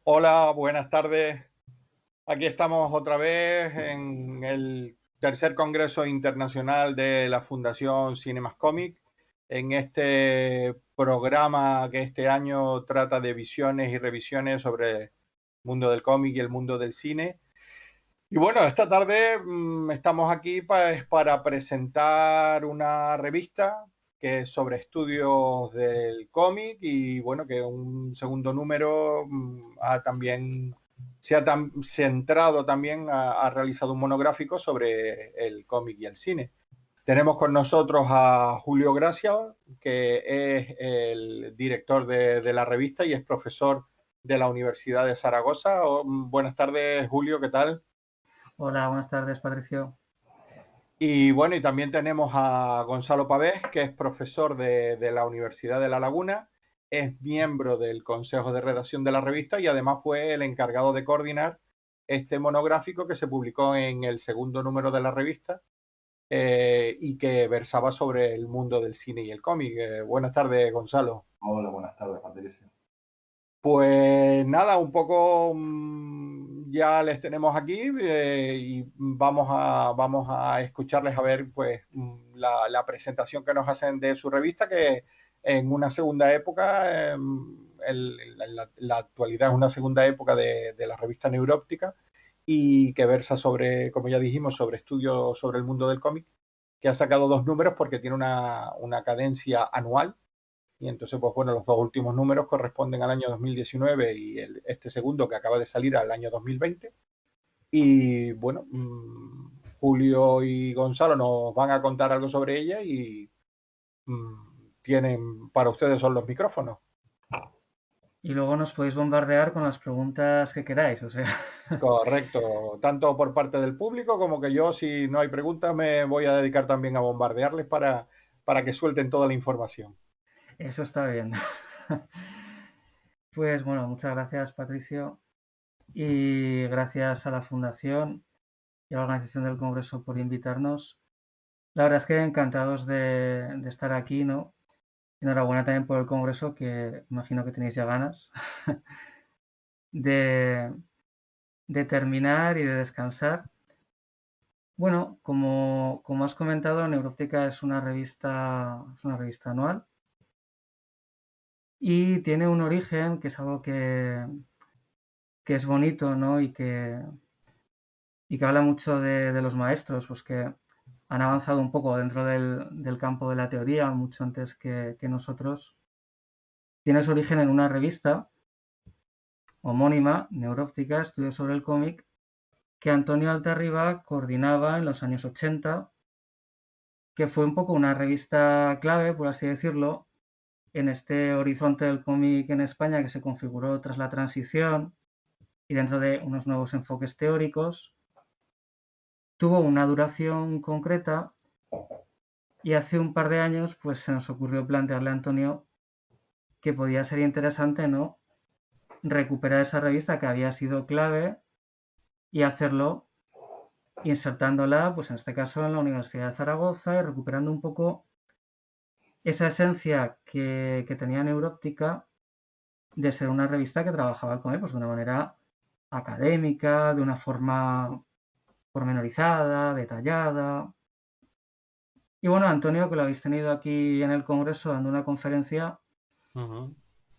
Hola, buenas tardes. Aquí estamos otra vez en el tercer Congreso Internacional de la Fundación Cinemascomic, en este programa que este año trata de visiones y revisiones sobre el mundo del cómic y el mundo del cine. Y bueno, esta tarde estamos aquí para presentar una revista que es sobre estudios del cómic y bueno, que un segundo número también se ha centrado también, ha realizado un monográfico sobre el cómic y el cine. Tenemos con nosotros a Julio Gracia, que es el director de la revista y es profesor de la Universidad de Zaragoza. Buenas tardes, Julio, ¿qué tal? Hola, buenas tardes, Patricio. Y bueno, y también tenemos a Gonzalo Pavés, que es profesor de la Universidad de La Laguna, es miembro del consejo de redacción de la revista y además fue el encargado de coordinar este monográfico que se publicó en el segundo número de la revista y que versaba sobre el mundo del cine y el cómic. Buenas tardes, Gonzalo. Hola, buenas tardes, Patricio. Pues nada, un poco ya les tenemos aquí y vamos a escucharles a ver pues la presentación que nos hacen de su revista, que en una segunda época, la actualidad es una segunda época de la revista Neuróptica y que versa sobre, como ya dijimos, sobre estudios sobre el mundo del cómic, que ha sacado dos números porque tiene una cadencia anual y entonces, pues bueno, los dos últimos números corresponden al año 2019 y este segundo que acaba de salir al año 2020. Y bueno, Julio y Gonzalo nos van a contar algo sobre ella y tienen, para ustedes son los micrófonos. Y luego nos podéis bombardear con las preguntas que queráis, o sea, Correcto, tanto por parte del público como que yo, si no hay preguntas, me voy a dedicar también a bombardearles para que suelten toda la información. eso está bien. Pues bueno, muchas gracias, Patricio, y gracias a la Fundación y a la organización del Congreso por invitarnos. La verdad es que encantados de estar aquí, ¿no? Enhorabuena también por el Congreso, que imagino que tenéis ya ganas de, de terminar y de descansar. Bueno, como has comentado, Neuróptica es una revista anual y tiene un origen que es algo que es bonito, ¿no? Y que habla mucho de los maestros, pues que han avanzado un poco dentro del campo de la teoría, mucho antes que nosotros. Tiene su origen en una revista homónima, Neuróptica, Estudios sobre el cómic, que Antonio Altarriba coordinaba en los años 80, que fue un poco una revista clave, por así decirlo, en este horizonte del cómic en España que se configuró tras la transición y dentro de unos nuevos enfoques teóricos. Tuvo una duración concreta y hace un par de años pues se nos ocurrió plantearle a Antonio que podía ser interesante, ¿no?, recuperar esa revista que había sido clave y hacerlo insertándola, pues en este caso en la Universidad de Zaragoza y recuperando un poco esa esencia que tenía Neuróptica de ser una revista que trabajaba el cómic pues, de una manera académica, de una forma pormenorizada, detallada. Y bueno, Antonio, que lo habéis tenido aquí en el Congreso dando una conferencia, Uh -huh.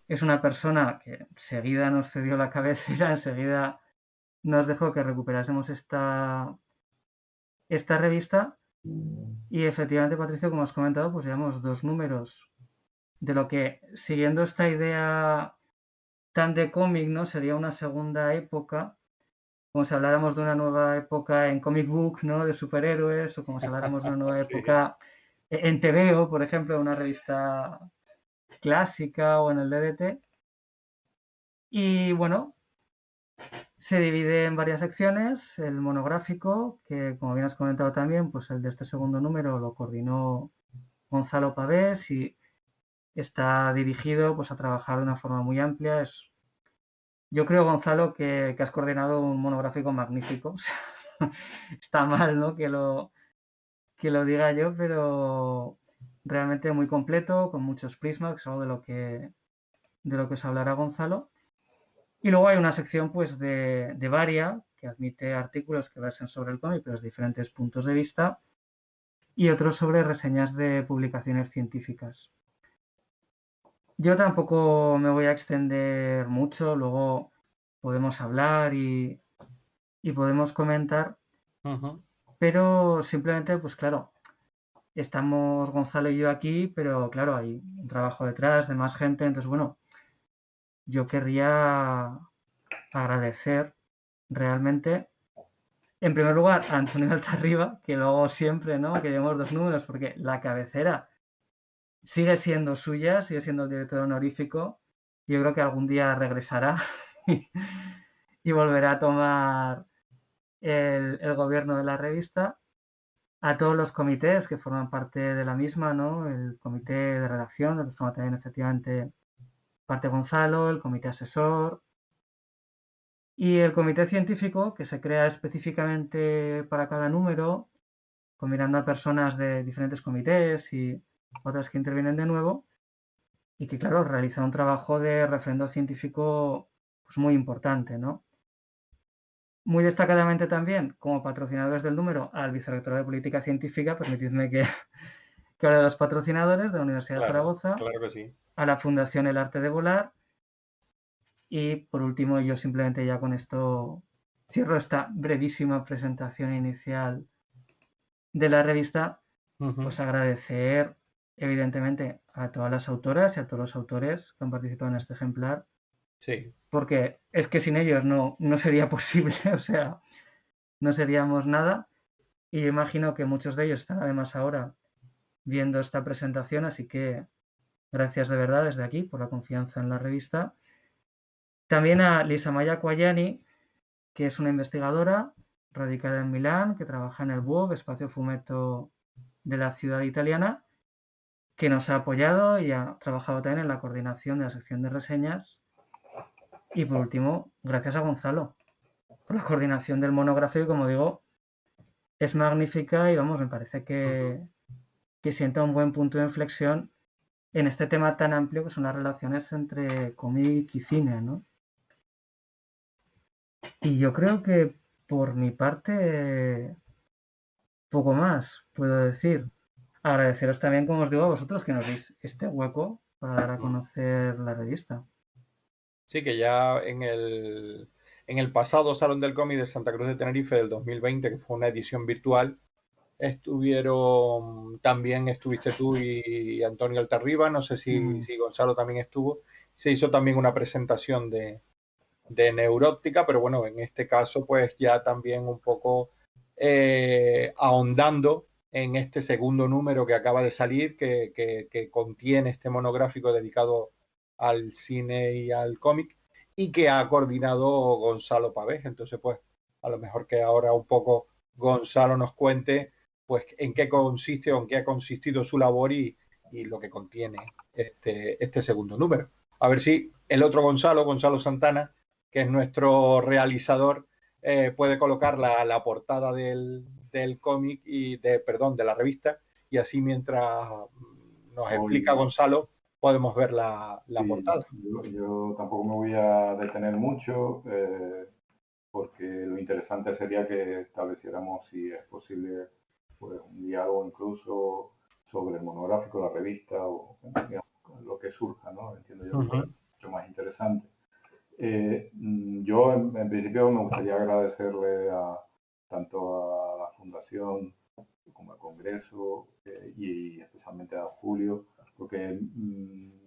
es una persona que enseguida nos cedió la cabecera, enseguida nos dejó que recuperásemos esta revista. Y efectivamente, Patricio, como has comentado, pues llevamos dos números de lo que, siguiendo esta idea tan de cómic, ¿no? Sería una segunda época, como si habláramos de una nueva época en comic book, ¿no? De superhéroes, o como si habláramos de una nueva Sí. época en TVO, por ejemplo, una revista clásica o en el DDT. Y bueno, se divide en varias secciones. El monográfico, que como bien has comentado también, pues el de este segundo número lo coordinó Gonzalo Pavés y está dirigido pues, a trabajar de una forma muy amplia. Yo creo, Gonzalo, que has coordinado un monográfico magnífico. Está mal, ¿no?, que lo diga yo, pero realmente muy completo, con muchos prismas, que es algo de lo que os hablará Gonzalo. Y luego hay una sección pues de Varia, que admite artículos que versen sobre el cómic, pero desde diferentes puntos de vista, y otros sobre reseñas de publicaciones científicas. Yo tampoco me voy a extender mucho, luego podemos hablar y podemos comentar, pero simplemente, pues claro, estamos Gonzalo y yo aquí, pero claro, hay un trabajo detrás de más gente, entonces bueno, yo querría agradecer realmente, en primer lugar, a Antonio Altarriba, que luego siempre, ¿no? Que llevamos 2 números, porque la cabecera sigue siendo suya, sigue siendo el director honorífico. Yo creo que algún día regresará y volverá a tomar el gobierno de la revista. A todos los comités que forman parte de la misma, ¿no? El comité de redacción, del que forma también efectivamente parte Gonzalo, el comité asesor y el comité científico, que se crea específicamente para cada número, combinando a personas de diferentes comités y otras que intervienen de nuevo, y que, claro, realiza un trabajo de refrendo científico pues, muy importante, ¿no? Muy destacadamente también, como patrocinadores del número, al vicerrector de Política Científica, permitidme que hable de los patrocinadores de la Universidad de Zaragoza, claro que sí. a la Fundación El Arte de Volar, y por último, yo simplemente ya con esto cierro esta brevísima presentación inicial de la revista, pues agradecer evidentemente a todas las autoras y a todos los autores que han participado en este ejemplar, Sí. porque es que sin ellos no sería posible, o sea, no seríamos nada, y yo imagino que muchos de ellos están además ahora viendo esta presentación, así que gracias de verdad desde aquí por la confianza en la revista. También a Lisa Maya Quayani, que es una investigadora radicada en Milán, que trabaja en el BUOC, Espacio Fumetto de la ciudad italiana, que nos ha apoyado y ha trabajado también en la coordinación de la sección de reseñas. Y por último, gracias a Gonzalo por la coordinación del monográfico, que como digo, es magnífica y vamos, me parece que sienta un buen punto de inflexión en este tema tan amplio que son las relaciones entre cómic y cine, ¿no? Y yo creo que por mi parte, poco más puedo decir. Agradeceros también, como os digo, a vosotros que nos deis este hueco para dar a conocer la revista. Sí, que ya en el pasado Salón del Cómic de Santa Cruz de Tenerife del 2020, que fue una edición virtual, también estuviste tú y Antonio Altarriba, no sé si Gonzalo también estuvo. Se hizo también una presentación de Neuróptica, pero bueno, en este caso pues ya también un poco ahondando en este segundo número que acaba de salir, que contiene este monográfico dedicado al cine y al cómic, y que ha coordinado Gonzalo Pavés. Entonces, pues, a lo mejor que ahora un poco Gonzalo nos cuente pues en qué consiste o en qué ha consistido su labor y lo que contiene este segundo número. A ver si el otro Gonzalo Santana, que es nuestro realizador, puede colocar la portada del cómic de la revista, y así mientras nos explica Gonzalo podemos ver la portada. Yo tampoco me voy a detener mucho porque lo interesante sería que estableciéramos si es posible pues, un diálogo incluso sobre el monográfico, la revista o digamos, lo que surja, ¿no? Entiendo yo que puede ser mucho más interesante. Yo en principio me gustaría agradecerle tanto a la Fundación como al Congreso y especialmente a Julio, porque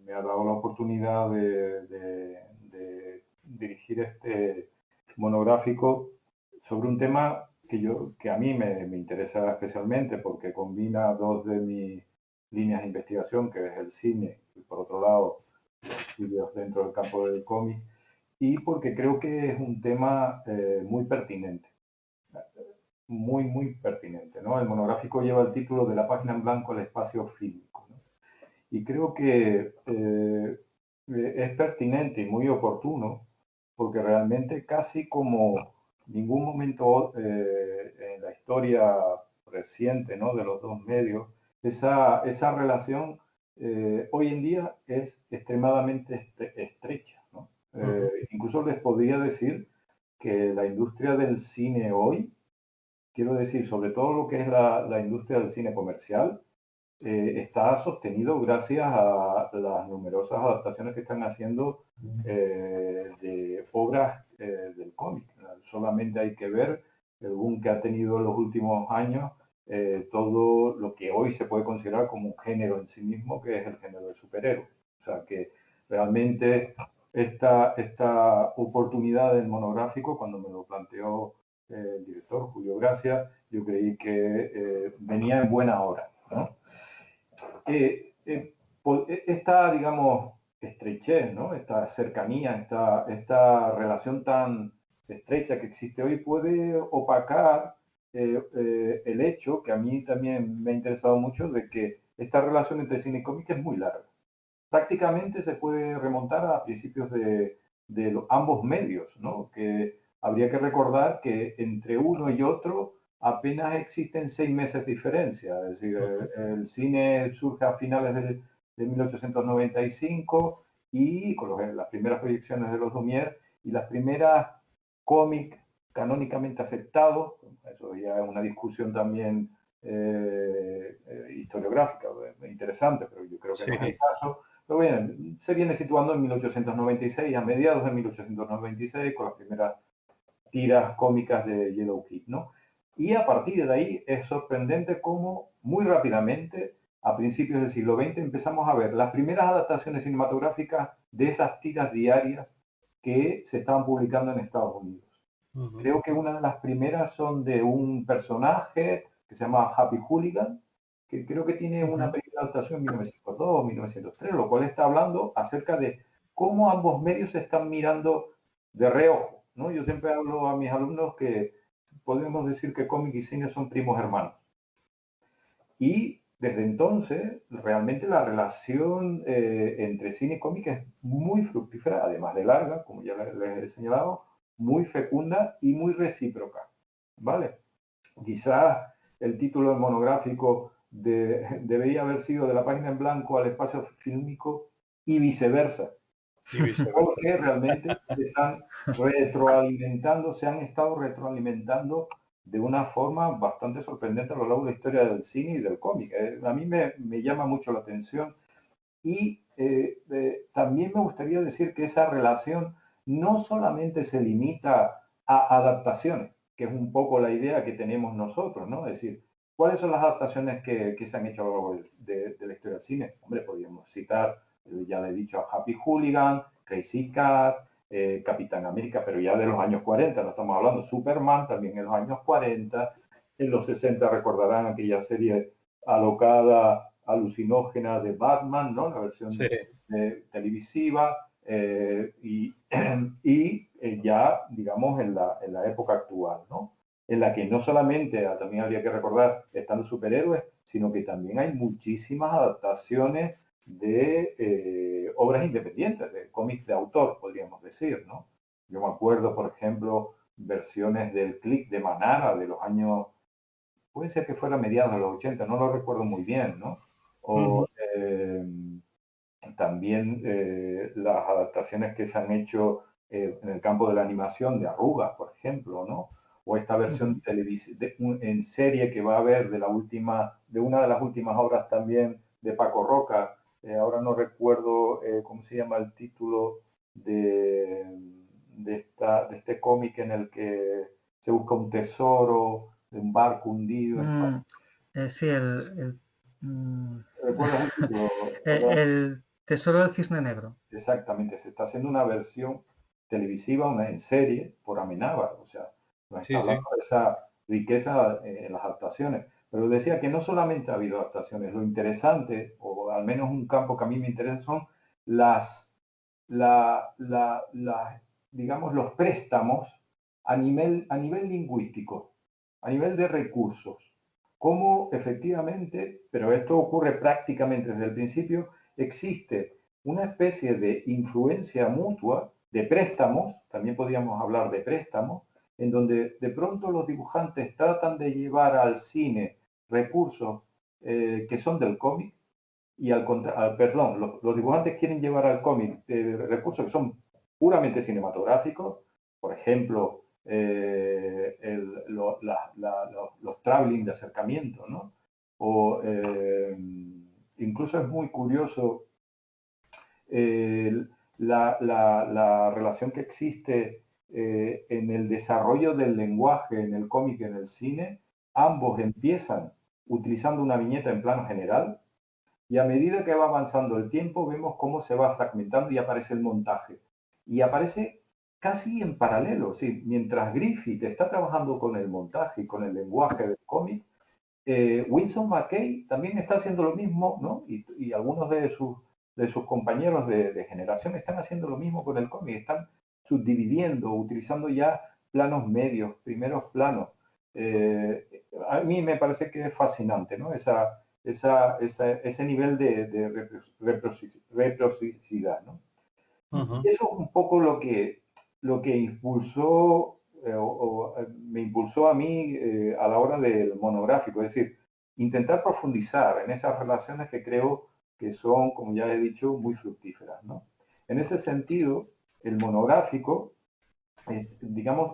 me ha dado la oportunidad de dirigir este monográfico sobre un tema que a mí me interesa especialmente porque combina dos de mis líneas de investigación, que es el cine y por otro lado los estudios dentro del campo del cómic, y porque creo que es un tema muy pertinente, muy pertinente, ¿no? El monográfico lleva el título de la página en blanco al espacio fílmico, ¿no? Y creo que es pertinente y muy oportuno porque realmente casi como ningún momento en la historia reciente, ¿no? De los dos medios, esa relación hoy en día es extremadamente estrecha, ¿no? Incluso incluso les podría decir que la industria del cine hoy, quiero decir, sobre todo lo que es la industria del cine comercial, está sostenido gracias a las numerosas adaptaciones que están haciendo de obras del cómic. Solamente hay que ver el boom que ha tenido en los últimos años todo lo que hoy se puede considerar como un género en sí mismo, que es el género de superhéroes. O sea que realmente esta oportunidad del monográfico, cuando me lo planteó el director Julio Gracia, yo creí que venía en buena hora, ¿no? Esta, digamos, estrechez, ¿no? Esta cercanía, esta relación tan estrecha que existe hoy puede opacar el hecho, que a mí también me ha interesado mucho, de que esta relación entre cine y cómic es muy larga. Prácticamente se puede remontar a principios de ambos medios, ¿no? Que habría que recordar que entre uno y otro apenas existen 6 meses de diferencia. Es decir, el cine surge a finales de 1895 y con las primeras proyecciones de los Lumière y las primeras cómics canónicamente aceptados, eso ya es una discusión también historiográfica interesante, pero yo creo que no es el caso. Pero bien, se viene situando en 1896, a mediados de 1896, con las primeras tiras cómicas de Yellow Kid, ¿no? Y a partir de ahí es sorprendente cómo muy rápidamente, a principios del siglo XX, empezamos a ver las primeras adaptaciones cinematográficas de esas tiras diarias que se estaban publicando en Estados Unidos. Creo que una de las primeras son de un personaje que se llama Happy Hooligan, que creo que tiene una película de adaptación en 1902 1903, lo cual está hablando acerca de cómo ambos medios se están mirando de reojo, ¿no? Yo siempre hablo a mis alumnos que podemos decir que cómic y cine son primos hermanos. Y desde entonces, realmente la relación entre cine y cómic es muy fructífera, además de larga, como ya les he señalado, muy fecunda y muy recíproca, ¿vale? Quizás el título del monográfico debería haber sido De la página en blanco al espacio fílmico y viceversa. Porque realmente se están retroalimentando, se han estado retroalimentando de una forma bastante sorprendente a lo largo de la historia del cine y del cómic. A mí me llama mucho la atención y también me gustaría decir que esa relación no solamente se limita a adaptaciones, que es un poco la idea que tenemos nosotros, ¿no? Es decir, ¿cuáles son las adaptaciones que se han hecho a lo largo de la historia del cine? Hombre, podríamos citar, ya le he dicho, a Happy Hooligan, Crazy Cat, Capitán América, pero ya de los años 40, no estamos hablando, Superman también en los años 40, en los 60 recordarán aquella serie alocada, alucinógena de Batman, ¿no? La versión televisiva, y ya, digamos, en la época actual, ¿no? En la que no solamente, también habría que recordar, están los superhéroes, sino que también hay muchísimas adaptaciones de obras independientes, de cómics de autor, podríamos decir, ¿no? Yo me acuerdo, por ejemplo, versiones del Click de Manara de los años, puede ser que fuera mediados de los 80, no lo recuerdo muy bien, ¿no? O también las adaptaciones que se han hecho en el campo de la animación de Arrugas, por ejemplo, ¿no? O esta versión en serie que va a haber de una de las últimas obras también de Paco Roca. Ahora no recuerdo cómo se llama el título de este cómic en el que se busca un tesoro de un barco hundido. Sí, ¿Recuerdas el título? el Tesoro del Cisne Negro. Exactamente, se está haciendo una versión televisiva, una en serie, por Amenábar. O sea, nos está hablando de esa riqueza en las adaptaciones. Pero decía que no solamente ha habido adaptaciones, lo interesante, o al menos un campo que a mí me interesa, son digamos, los préstamos a nivel lingüístico, a nivel de recursos. Cómo efectivamente, pero esto ocurre prácticamente desde el principio, existe una especie de influencia mutua de préstamos, también podríamos hablar de préstamos, en donde de pronto los dibujantes tratan de llevar al cine recursos que son del cómic y perdón, los dibujantes quieren llevar al cómic recursos que son puramente cinematográficos, por ejemplo, los traveling de acercamiento, ¿no? O incluso es muy curioso la relación que existe en el desarrollo del lenguaje en el cómic y en el cine. Ambos empiezan utilizando una viñeta en plano general y a medida que va avanzando el tiempo vemos cómo se va fragmentando y aparece el montaje. Y aparece casi en paralelo, sí, mientras Griffith está trabajando con el montaje y con el lenguaje del cómic, Winsor McCay también está haciendo lo mismo, ¿no? Y algunos de sus compañeros de generación están haciendo lo mismo con el cómic, están subdividiendo, utilizando ya planos medios, primeros planos. A mí me parece que es fascinante, ¿no? Ese nivel de reciprocidad, ¿no? Ujú. Y eso es un poco lo que impulsó me impulsó a mí a la hora del monográfico, es decir, intentar profundizar en esas relaciones que creo que son, como ya he dicho, muy fructíferas, ¿no? En ese sentido, el monográfico, digamos,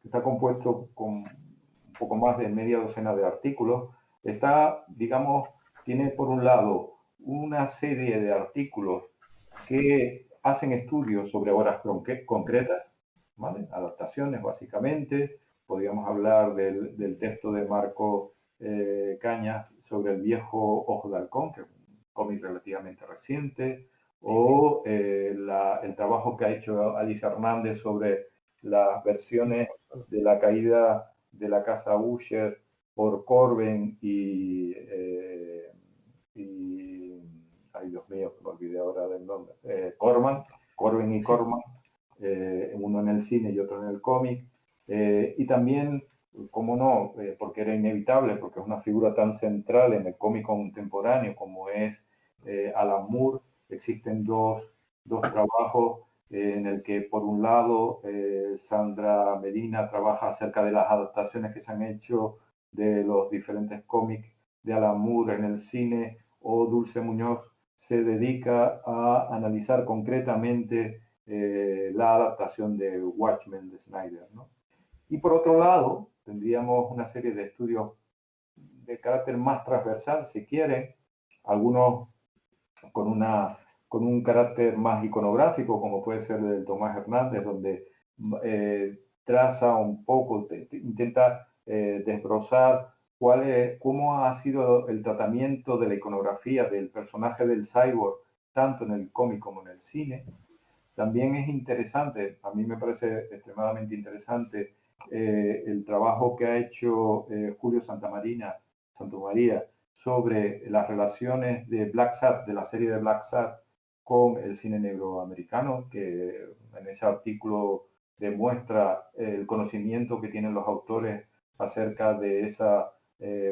está compuesto con un poco más de media docena de artículos. Digamos, tiene por un lado una serie de artículos que hacen estudios sobre obras concretas, ¿vale? Adaptaciones básicamente. Podríamos hablar del texto de Marco Cañas sobre El viejo ojo de halcón, que es un cómic relativamente reciente, o el trabajo que ha hecho Alice Hernández sobre las versiones de la caída de la casa Usher por Corben ay Dios mío, me olvidé ahora del nombre, Corben y Sí. Corman, uno en el cine y otro en el cómic, y también, cómo no, porque era inevitable, porque es una figura tan central en el cómic contemporáneo como es Alan Moore. Existen dos trabajos en el que, por un lado, Sandra Medina trabaja acerca de las adaptaciones que se han hecho de los diferentes cómics de Alan Moore en el cine, o Dulce Muñoz se dedica a analizar concretamente la adaptación de Watchmen de Snyder, ¿no? Y por otro lado, tendríamos una serie de estudios de carácter más transversal, si quieren, algunos con, con un carácter más iconográfico, como puede ser el de Tomás Hernández, donde traza un poco, intenta desbrozar cómo ha sido el tratamiento de la iconografía del personaje del cyborg, tanto en el cómic como en el cine. También es interesante, a mí me parece extremadamente interesante el trabajo que ha hecho Julio Santamaría sobre las relaciones de Black Sat, de la serie de Black Sat, con el cine negro americano, que en ese artículo demuestra el conocimiento que tienen los autores acerca de esa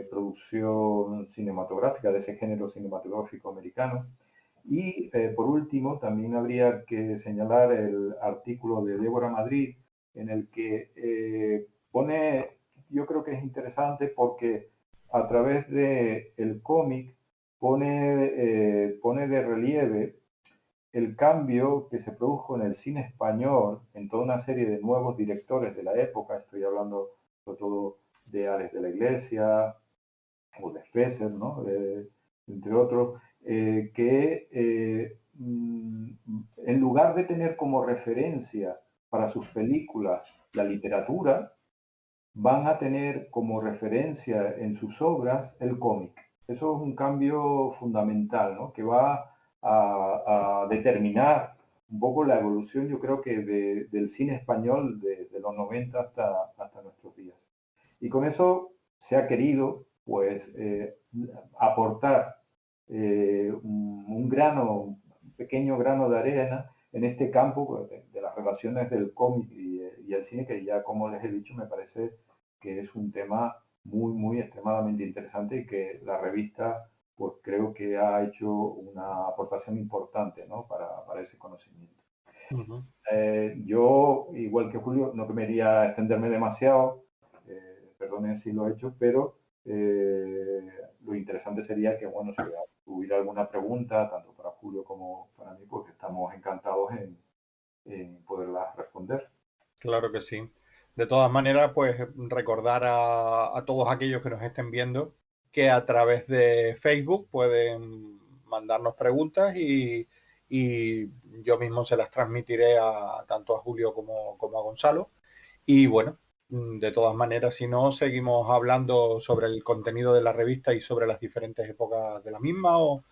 producción cinematográfica, de ese género cinematográfico americano. Y por último, también habría que señalar el artículo de Débora Madrid, en el que yo creo que es interesante porque a través del cómic pone de relieve el cambio que se produjo en el cine español en toda una serie de nuevos directores de la época. Estoy hablando sobre todo de Alex de la Iglesia o de Fesser, ¿no? Entre otros, en lugar de tener como referencia para sus películas la literatura, van a tener como referencia en sus obras el cómic. Eso es un cambio fundamental, ¿no? Que va a determinar un poco la evolución, yo creo que del cine español de los 90 hasta nuestros días. Y con eso se ha querido, pues, aportar un pequeño grano de arena en este campo de las relaciones del cómic y el cine, que ya, como les he dicho, me parece que es un tema muy, muy extremadamente interesante y que la revista, pues creo que ha hecho una aportación importante, ¿no? para ese conocimiento. Ujú. Yo, igual que Julio, no quería extenderme demasiado, perdonen si lo he hecho, pero lo interesante sería que, bueno, si hubiera alguna pregunta, tanto para Julio como para mí, pues estamos encantados en poderlas responder. Claro que sí. De todas maneras, pues recordar a todos aquellos que nos estén viendo que a través de Facebook pueden mandarnos preguntas y yo mismo se las transmitiré tanto a Julio como a Gonzalo. Y bueno, de todas maneras, si no, seguimos hablando sobre el contenido de la revista y sobre las diferentes épocas de la misma o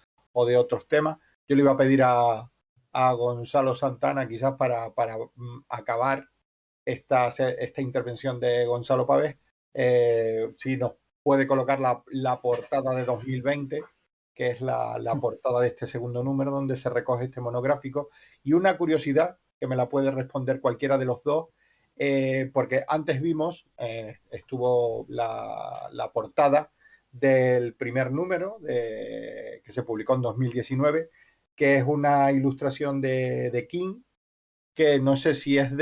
de otros temas. Yo le iba a pedir a Gonzalo Santana, quizás para acabar esta intervención de Gonzalo Pavés, si nos puede colocar la portada de 2020, que es la portada de este segundo número donde se recoge este monográfico. Y una curiosidad que me la puede responder cualquiera de los dos, porque antes vimos, estuvo la portada del primer número que se publicó en 2019, que es una ilustración de King, que no sé si es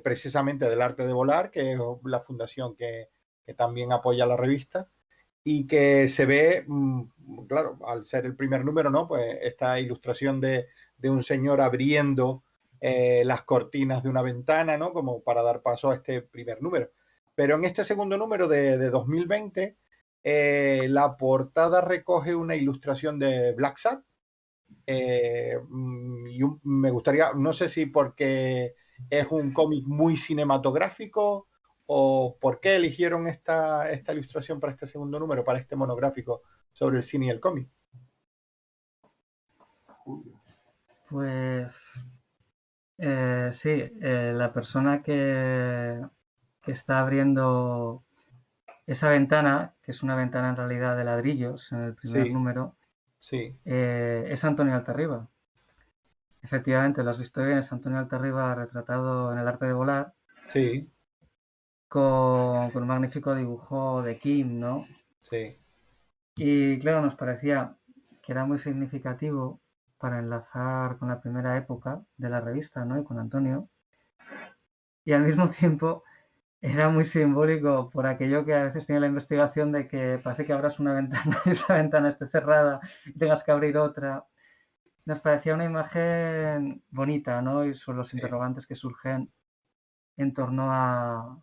precisamente del Arte de Volar, que es la fundación que también apoya la revista, y que se ve, claro, al ser el primer número, ¿no? Pues esta ilustración de un señor abriendo las cortinas de una ventana, ¿no? Como para dar paso a este primer número. Pero en este segundo número de 2020, la portada recoge una ilustración de Black Sad. Me gustaría, no sé si porque es un cómic muy cinematográfico o por qué eligieron esta ilustración para este segundo número, para este monográfico sobre el cine y el cómic. Pues sí, la persona que está abriendo esa ventana, que es una ventana en realidad de ladrillos en el primer Sí, número, sí, es Antonio Altarriba. Efectivamente, lo has visto bien, es Antonio Altarriba retratado en El Arte de Volar sí, con un magnífico dibujo de Kim, ¿no? sí. Y claro, nos parecía que era muy significativo para enlazar con la primera época de la revista, ¿no? Y con Antonio. Y al mismo tiempo era muy simbólico por aquello que a veces tiene la investigación de que parece que abras una ventana y esa ventana esté cerrada y tengas que abrir otra. Nos parecía una imagen bonita, ¿no? Y son los Sí. interrogantes que surgen en torno a,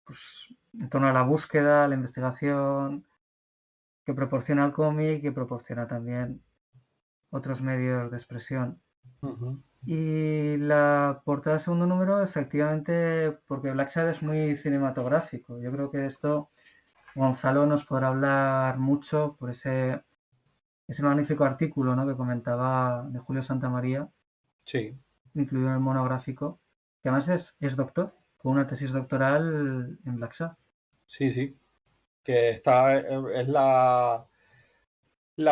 pues, en torno a la búsqueda, la investigación que proporciona el cómic, que proporciona también otros medios de expresión. Uh-huh. Y la portada del segundo número, efectivamente, porque Black Sad es muy cinematográfico. Yo creo que de esto Gonzalo nos podrá hablar mucho por ese magnífico artículo, ¿no? Que comentaba de Julio Santamaría, Sí, incluido en el monográfico, que además es doctor, con una tesis doctoral en Black Sad. sí, sí. Que es la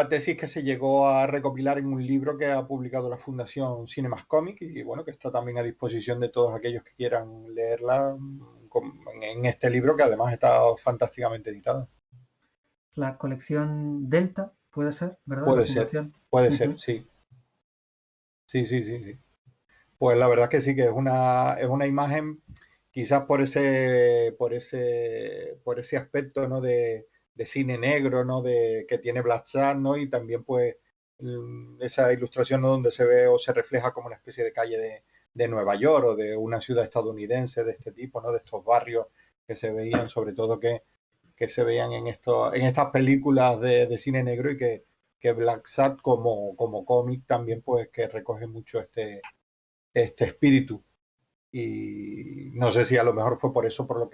tesis que se llegó a recopilar en un libro que ha publicado la Fundación Cinemas Comic y bueno, que está también a disposición de todos aquellos que quieran leerla en este libro que además está fantásticamente editado. La colección Delta, puede ser, ¿verdad? La fundación. Puede ser, sí. Sí, sí, sí, sí. Pues la verdad es que sí, que es una imagen, quizás por ese aspecto, ¿no? de cine negro, ¿no? Que tiene Black Sad, ¿no? Y también, pues, esa ilustración, ¿no? Donde se ve o se refleja como una especie de calle de Nueva York o de una ciudad estadounidense de este tipo, ¿no? De estos barrios que se veían, sobre todo que se veían en estas películas de cine negro y que Black Sad como cómic también, pues, que recoge mucho este espíritu. Y no sé si a lo mejor fue por eso por lo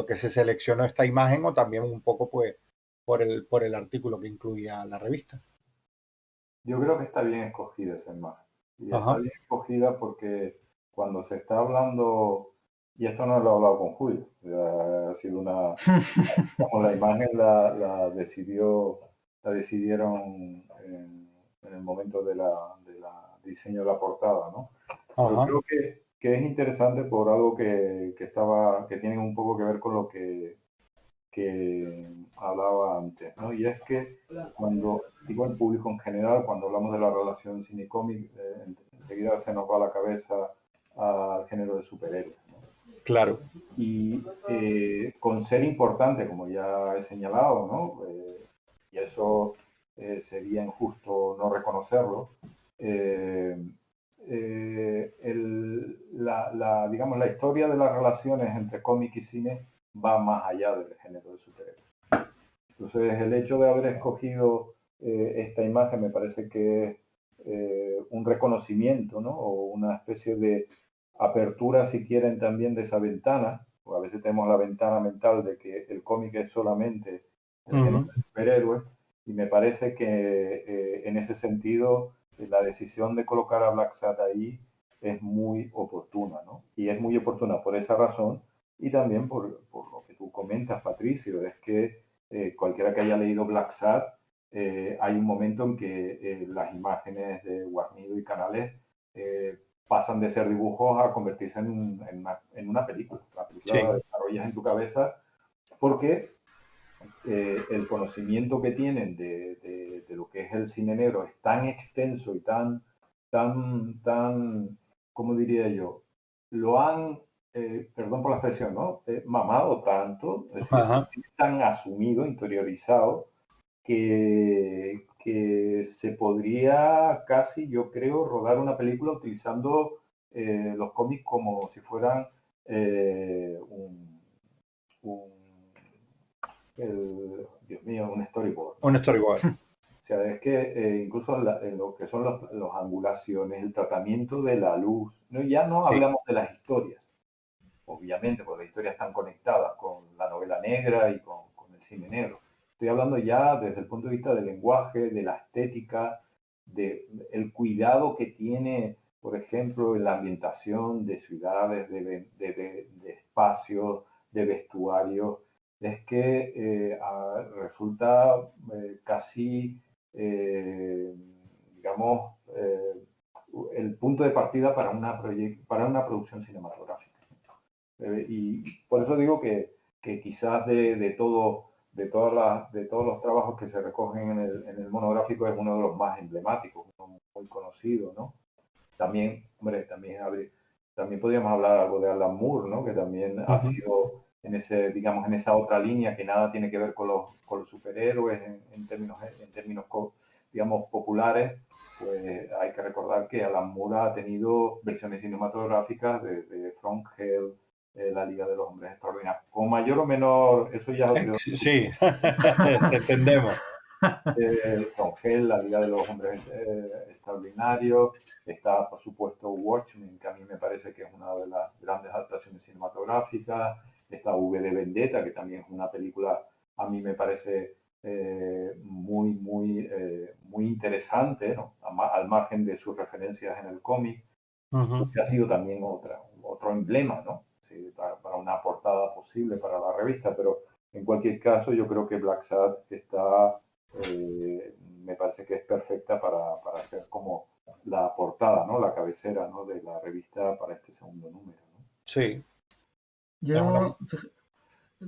que se seleccionó esta imagen o también un poco pues por el artículo que incluía la revista. Yo creo que está bien escogida esa imagen. Y está Ajá, bien escogida porque cuando se está hablando, y esto no lo he hablado con Julio, ha sido como la imagen la decidieron en el momento de la diseño de la portada, ¿no? Pero ajá, creo que es interesante por algo que tiene un poco que ver con lo que hablaba antes, ¿no? Y es que digo el público en general, cuando hablamos de la relación cine-cómic, enseguida se nos va a la cabeza al género de superhéroes, ¿no? claro, Y con ser importante, como ya he señalado, ¿no? Y eso sería injusto no reconocerlo, digamos, la historia de las relaciones entre cómic y cine va más allá del género de superhéroes. Entonces, el hecho de haber escogido esta imagen me parece que es un reconocimiento, ¿no? O una especie de apertura, si quieren, también de esa ventana, o a veces tenemos la ventana mental de que el cómic es solamente el género de superhéroes, y me parece que en ese sentido la decisión de colocar a Black Sad ahí es muy oportuna, ¿no? Y es muy oportuna por esa razón y también por lo que tú comentas, Patricio, es que cualquiera que haya leído Black Sad, hay un momento en que las imágenes de Guarnido y Canales pasan de ser dibujos a convertirse en una película. La película la desarrollas en tu cabeza porque el conocimiento que tienen de lo que es el cine negro es tan extenso y tan, ¿cómo diría yo? Lo han, perdón por la expresión, ¿no? Mamado tanto, es decir, tan asumido, interiorizado, que se podría casi, yo creo, rodar una película utilizando los cómics como si fueran Dios mío, un storyboard, ¿no? Un storyboard. O sea, es que incluso en lo que son los angulaciones, el tratamiento de la luz, ¿no? Ya no hablamos de las historias, obviamente, porque las historias están conectadas con la novela negra y con el cine negro. Estoy hablando ya desde el punto de vista del lenguaje, de la estética, del cuidado que tiene, por ejemplo, en la ambientación de ciudades, de espacios, de vestuarios. Es que resulta casi, digamos, el punto de partida para una producción cinematográfica. Y por eso digo que quizás de todos los trabajos que se recogen en el monográfico es uno de los más emblemáticos, uno muy conocido, ¿no? También, hombre, también podríamos hablar algo de Alan Moore, ¿no? Que también ha sido digamos, en esa otra línea que nada tiene que ver con los superhéroes en términos, digamos, populares. Pues hay que recordar que Alan Moore ha tenido versiones cinematográficas de From Hell, la Liga de los Hombres Extraordinarios. Con mayor o menor, eso ya es otro. Sí, entendemos. From Hell, la Liga de los Hombres Extraordinarios. Está, por supuesto, Watchmen, que a mí me parece que es una de las grandes adaptaciones cinematográficas. Está V de Vendetta, que también es una película, a mí me parece muy, muy, muy interesante, ¿no? Al margen de sus referencias en el cómic, que ha sido también otro emblema, ¿no? Sí, para una portada posible para la revista, pero en cualquier caso yo creo que Black Sad está, me parece que es perfecta para ser como la portada, ¿no? La cabecera, ¿no? De la revista para este segundo número, ¿no? Sí. Yo,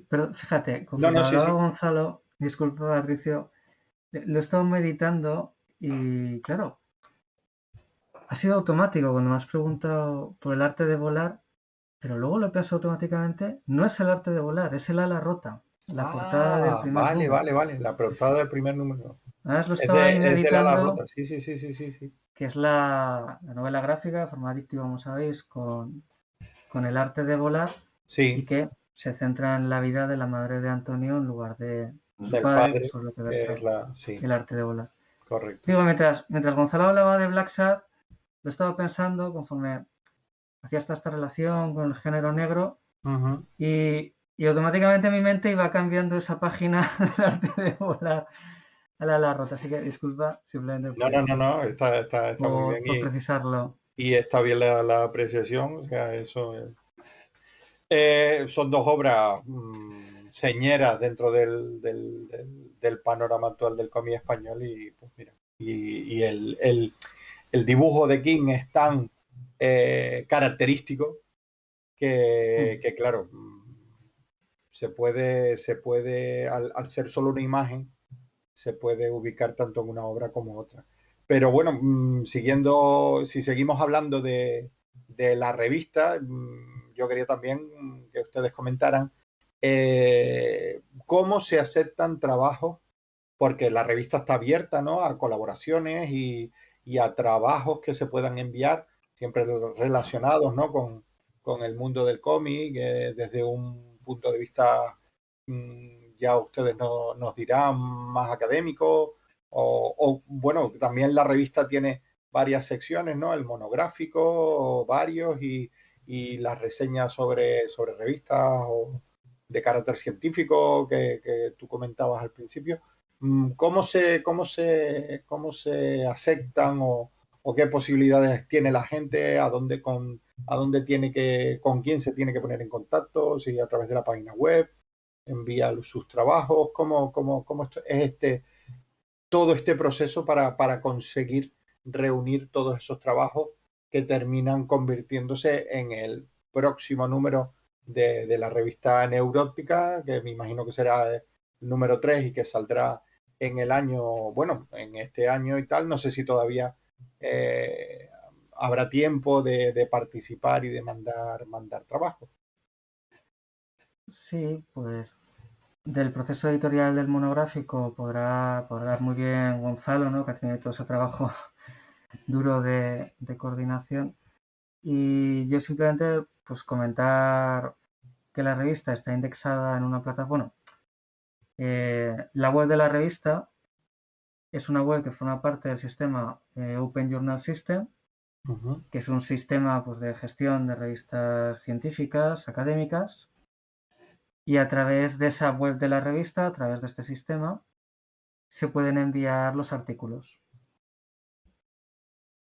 pero fíjate, como No, sí, hablaba sí. Gonzalo, disculpa Patricio, lo he estado meditando y claro, ha sido automático cuando me has preguntado por el arte de volar, pero luego lo pienso automáticamente, no es el arte de volar, es el ala rota, la portada del primer número. Vale, la portada del primer número. Además lo estaba ahí Es de ala meditando, rota, sí. que es la novela gráfica, formatística, como sabéis, con el arte de volar y que se centra en la vida de la madre de Antonio en lugar de su padre, que es sobre lo que versa el arte de volar. Correcto. Digo, mientras Gonzalo hablaba de Black Sad, lo estaba pensando conforme hacía esta relación con el género negro y automáticamente mi mente iba cambiando esa página del arte de volar a la rota. Así que disculpa, simplemente No, está muy bien. por precisarlo. Y está bien la apreciación, o sea, eso son dos obras señeras dentro del panorama actual del cómic español y pues mira, y el dibujo de King es tan característico que claro, se puede al ser solo una imagen, se puede ubicar tanto en una obra como otra. Pero bueno, si seguimos hablando de la revista, yo quería también que ustedes comentaran cómo se aceptan trabajos, porque la revista está abierta, ¿no?, a colaboraciones y a trabajos que se puedan enviar, siempre relacionados, ¿no?, con el mundo del cómic desde un punto de vista, ya ustedes nos dirán, más académico, bueno, también la revista tiene varias secciones, ¿no? El monográfico, varios, y las reseñas sobre revistas de carácter científico que tú comentabas al principio. ¿Cómo se aceptan o qué posibilidades tiene la gente? ¿Con quién se tiene que poner en contacto? Si a través de la página web envía sus trabajos, ¿cómo es todo este proceso para conseguir reunir todos esos trabajos que terminan convirtiéndose en el próximo número de la revista Neuróptica, que me imagino que será el número 3 y que saldrá en el año, bueno, en este año y tal? No sé si todavía habrá tiempo de participar y de mandar trabajo. Sí, pues del proceso editorial del monográfico podrá hablar muy bien Gonzalo, ¿no? Que ha tenido todo ese trabajo duro de coordinación. Y yo simplemente pues comentar que la revista está indexada en una plataforma. La web de la revista es una web que forma parte del sistema Open Journal System, que es un sistema pues, de gestión de revistas científicas, académicas, y a través de esa web de la revista, a través de este sistema, se pueden enviar los artículos.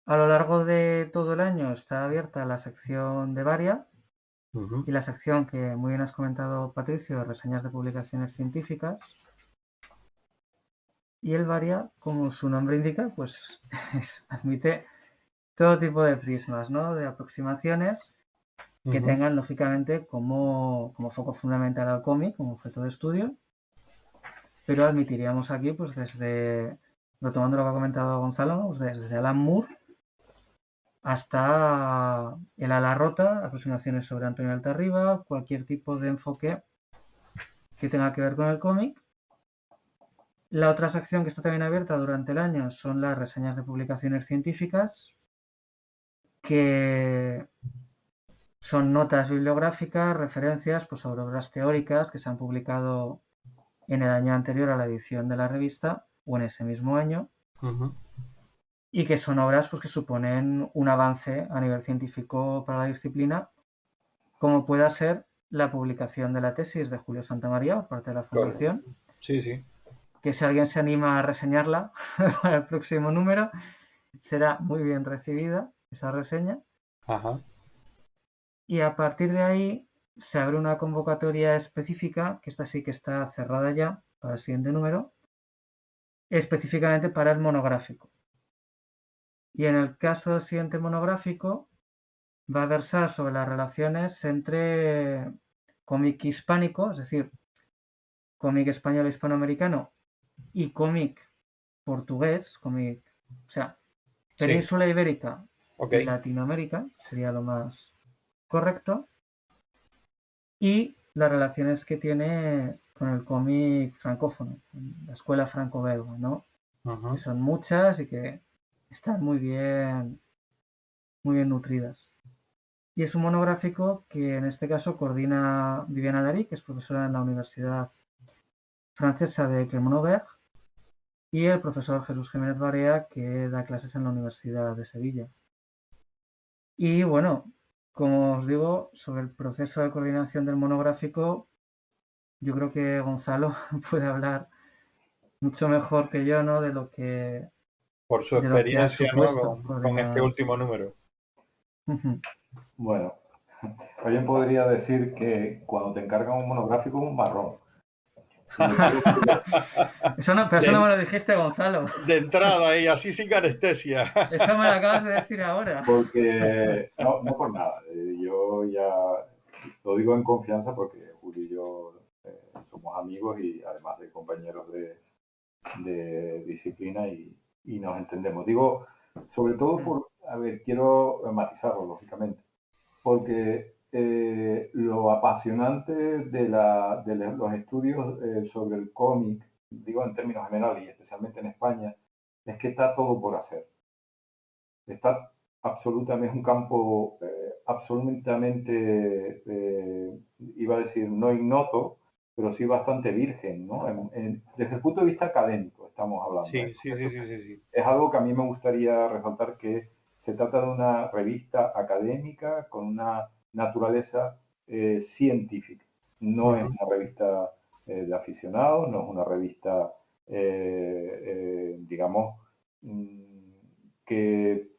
A lo largo de todo el año está abierta la sección de Varia y la sección que muy bien has comentado, Patricio, reseñas de publicaciones científicas. Y el Varia, como su nombre indica, pues admite todo tipo de prismas, ¿no? De aproximaciones que tengan, lógicamente, como foco fundamental al cómic, como objeto de estudio, pero admitiríamos aquí, pues desde, retomando lo que ha comentado Gonzalo, ¿no? Pues desde Alan Moore hasta el ala rota, aproximaciones sobre Antonio Altarriba, cualquier tipo de enfoque que tenga que ver con el cómic. La otra sección que está también abierta durante el año son las reseñas de publicaciones científicas, que son notas bibliográficas, referencias pues, sobre obras teóricas que se han publicado en el año anterior a la edición de la revista o en ese mismo año, y que son obras pues, que suponen un avance a nivel científico para la disciplina, como pueda ser la publicación de la tesis de Julio Santamaría por parte de la Fundación. Sí, sí. Que si alguien se anima a reseñarla para el próximo número, será muy bien recibida esa reseña. Ajá. Y a partir de ahí se abre una convocatoria específica, que esta sí que está cerrada ya para el siguiente número, específicamente para el monográfico. Y en el caso del siguiente monográfico va a versar sobre las relaciones entre cómic hispánico, es decir, cómic español e hispanoamericano, y cómic portugués, cómic, o sea, península ibérica y Latinoamérica, sería lo más correcto, y las relaciones que tiene con el cómic francófono, la escuela franco-belga, ¿no? Que son muchas y que están muy bien nutridas. Y es un monográfico que en este caso coordina Viviana Darí, que es profesora en la Universidad Francesa de Clermont-Auvergne, y el profesor Jesús Jiménez Barea, que da clases en la Universidad de Sevilla. Y bueno, como os digo, sobre el proceso de coordinación del monográfico, yo creo que Gonzalo puede hablar mucho mejor que yo, ¿no? De lo que por su de lo que ha experiencia, ¿no? supuesto con este último número. Bueno, alguien podría decir que cuando te encargan un monográfico es un marrón. Eso no me lo dijiste, Gonzalo. De entrada y así sin anestesia. Eso me lo acabas de decir ahora. Porque, no por nada, yo ya lo digo en confianza porque Julio y yo somos amigos y además de compañeros de disciplina y nos entendemos. Digo, sobre todo quiero matizarlo, lógicamente, porque lo apasionante de los estudios sobre el cómic, digo en términos generales y especialmente en España, es que está todo por hacer. Está absolutamente, es un campo absolutamente, iba a decir no ignoto, pero sí bastante virgen, ¿no? Desde el punto de vista académico estamos hablando, ¿eh? Sí, sí, sí, sí, sí, sí. Es algo que a mí me gustaría resaltar, que se trata de una revista académica con una naturaleza científica. No es una revista de aficionados, no es una revista, digamos, que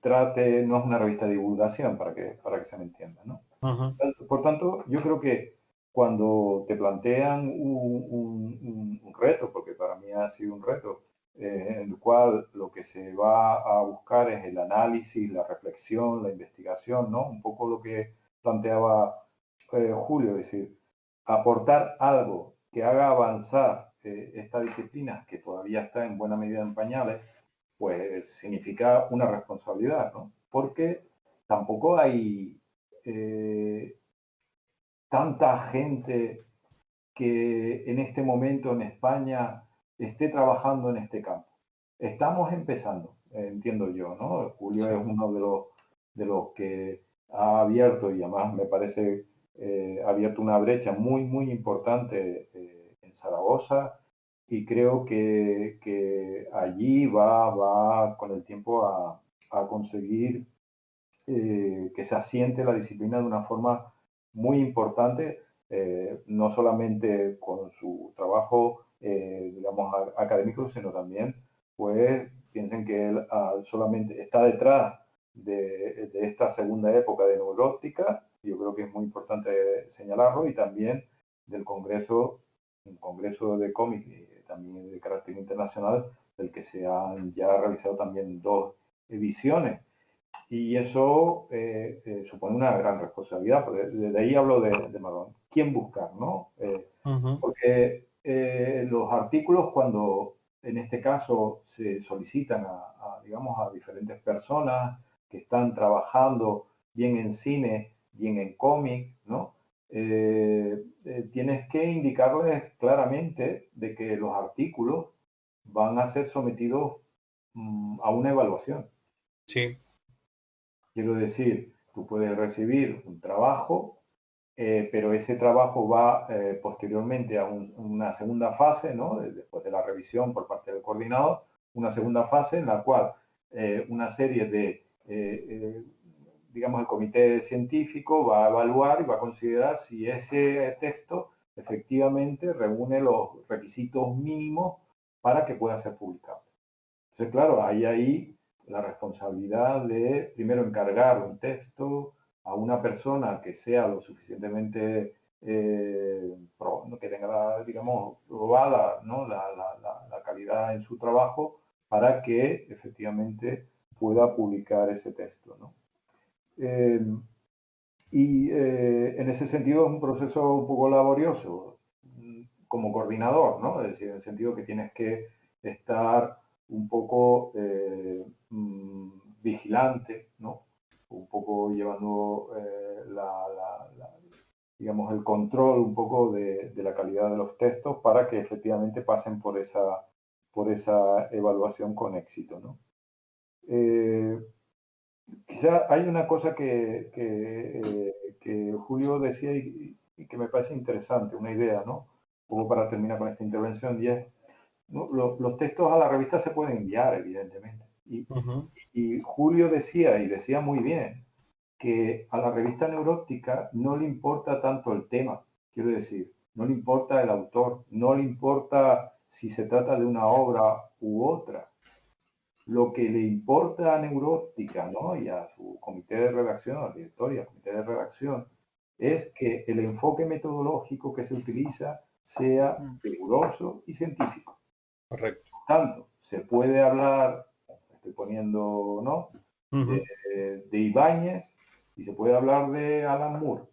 trate, no es una revista de divulgación, para que se me entienda, ¿no? Ujú. Por tanto, yo creo que cuando te plantean un reto, porque para mí ha sido un reto, en el cual lo que se va a buscar es el análisis, la reflexión, la investigación, ¿no? Un poco lo que planteaba Julio, es decir, aportar algo que haga avanzar esta disciplina, que todavía está en buena medida en pañales, pues significa una responsabilidad, ¿no? Porque tampoco hay tanta gente que en este momento en España esté trabajando en este campo. Estamos empezando, entiendo yo, ¿no? Julio Sí. es uno de los que ha abierto, y además me parece ha abierto una brecha muy, muy importante en Zaragoza, y creo que allí va con el tiempo a conseguir que se asiente la disciplina de una forma muy importante, no solamente con su trabajo, digamos, académico, sino también, pues, piensen que él solamente está detrás de esta segunda época de neuróptica, yo creo que es muy importante señalarlo, y también del Congreso, un Congreso de cómic también de carácter internacional, del que se han ya realizado también 2 ediciones. Y eso supone una gran responsabilidad, porque desde ahí hablo de Marrón. ¿Quién buscar, no? Ujú. Porque los artículos, cuando en este caso se solicitan digamos, a diferentes personas que están trabajando bien en cine, bien en cómic, ¿no? Tienes que indicarles claramente de que los artículos van a ser sometidos a una evaluación. Sí. Quiero decir, tú puedes recibir un trabajo, pero ese trabajo va posteriormente a una segunda fase, ¿no? Después de la revisión por parte del coordinador, una segunda fase en la cual una serie de, digamos, el comité científico va a evaluar y va a considerar si ese texto efectivamente reúne los requisitos mínimos para que pueda ser publicado. Entonces, claro, hay ahí la responsabilidad de, primero, encargar un texto a una persona que sea lo suficientemente, que tenga, digamos, probada, ¿no? la calidad en su trabajo, para que efectivamente pueda publicar ese texto, ¿no? En ese sentido es un proceso un poco laborioso como coordinador, ¿no? Es decir, en el sentido que tienes que estar un poco vigilante, ¿no? Un poco llevando digamos, el control un poco de la calidad de los textos, para que efectivamente pasen por esa evaluación con éxito, ¿no? Quizá hay una cosa que Julio decía, y que me parece interesante, una idea, ¿no? Como para terminar con esta intervención, y es, ¿no? Los textos a la revista se pueden enviar, evidentemente. Ujú. Y Julio decía, y decía muy bien, que a la revista Neuróptica no le importa tanto el tema, quiero decir, no le importa el autor, no le importa si se trata de una obra u otra. Lo que le importa a Neuróptica, ¿no? Y a su comité de redacción, al director y al comité de redacción, es que el enfoque metodológico que se utiliza sea riguroso y científico. Correcto. Por tanto, se puede hablar, estoy poniendo, ¿no? Ujú. De Ibáñez, y se puede hablar de Alan Moore.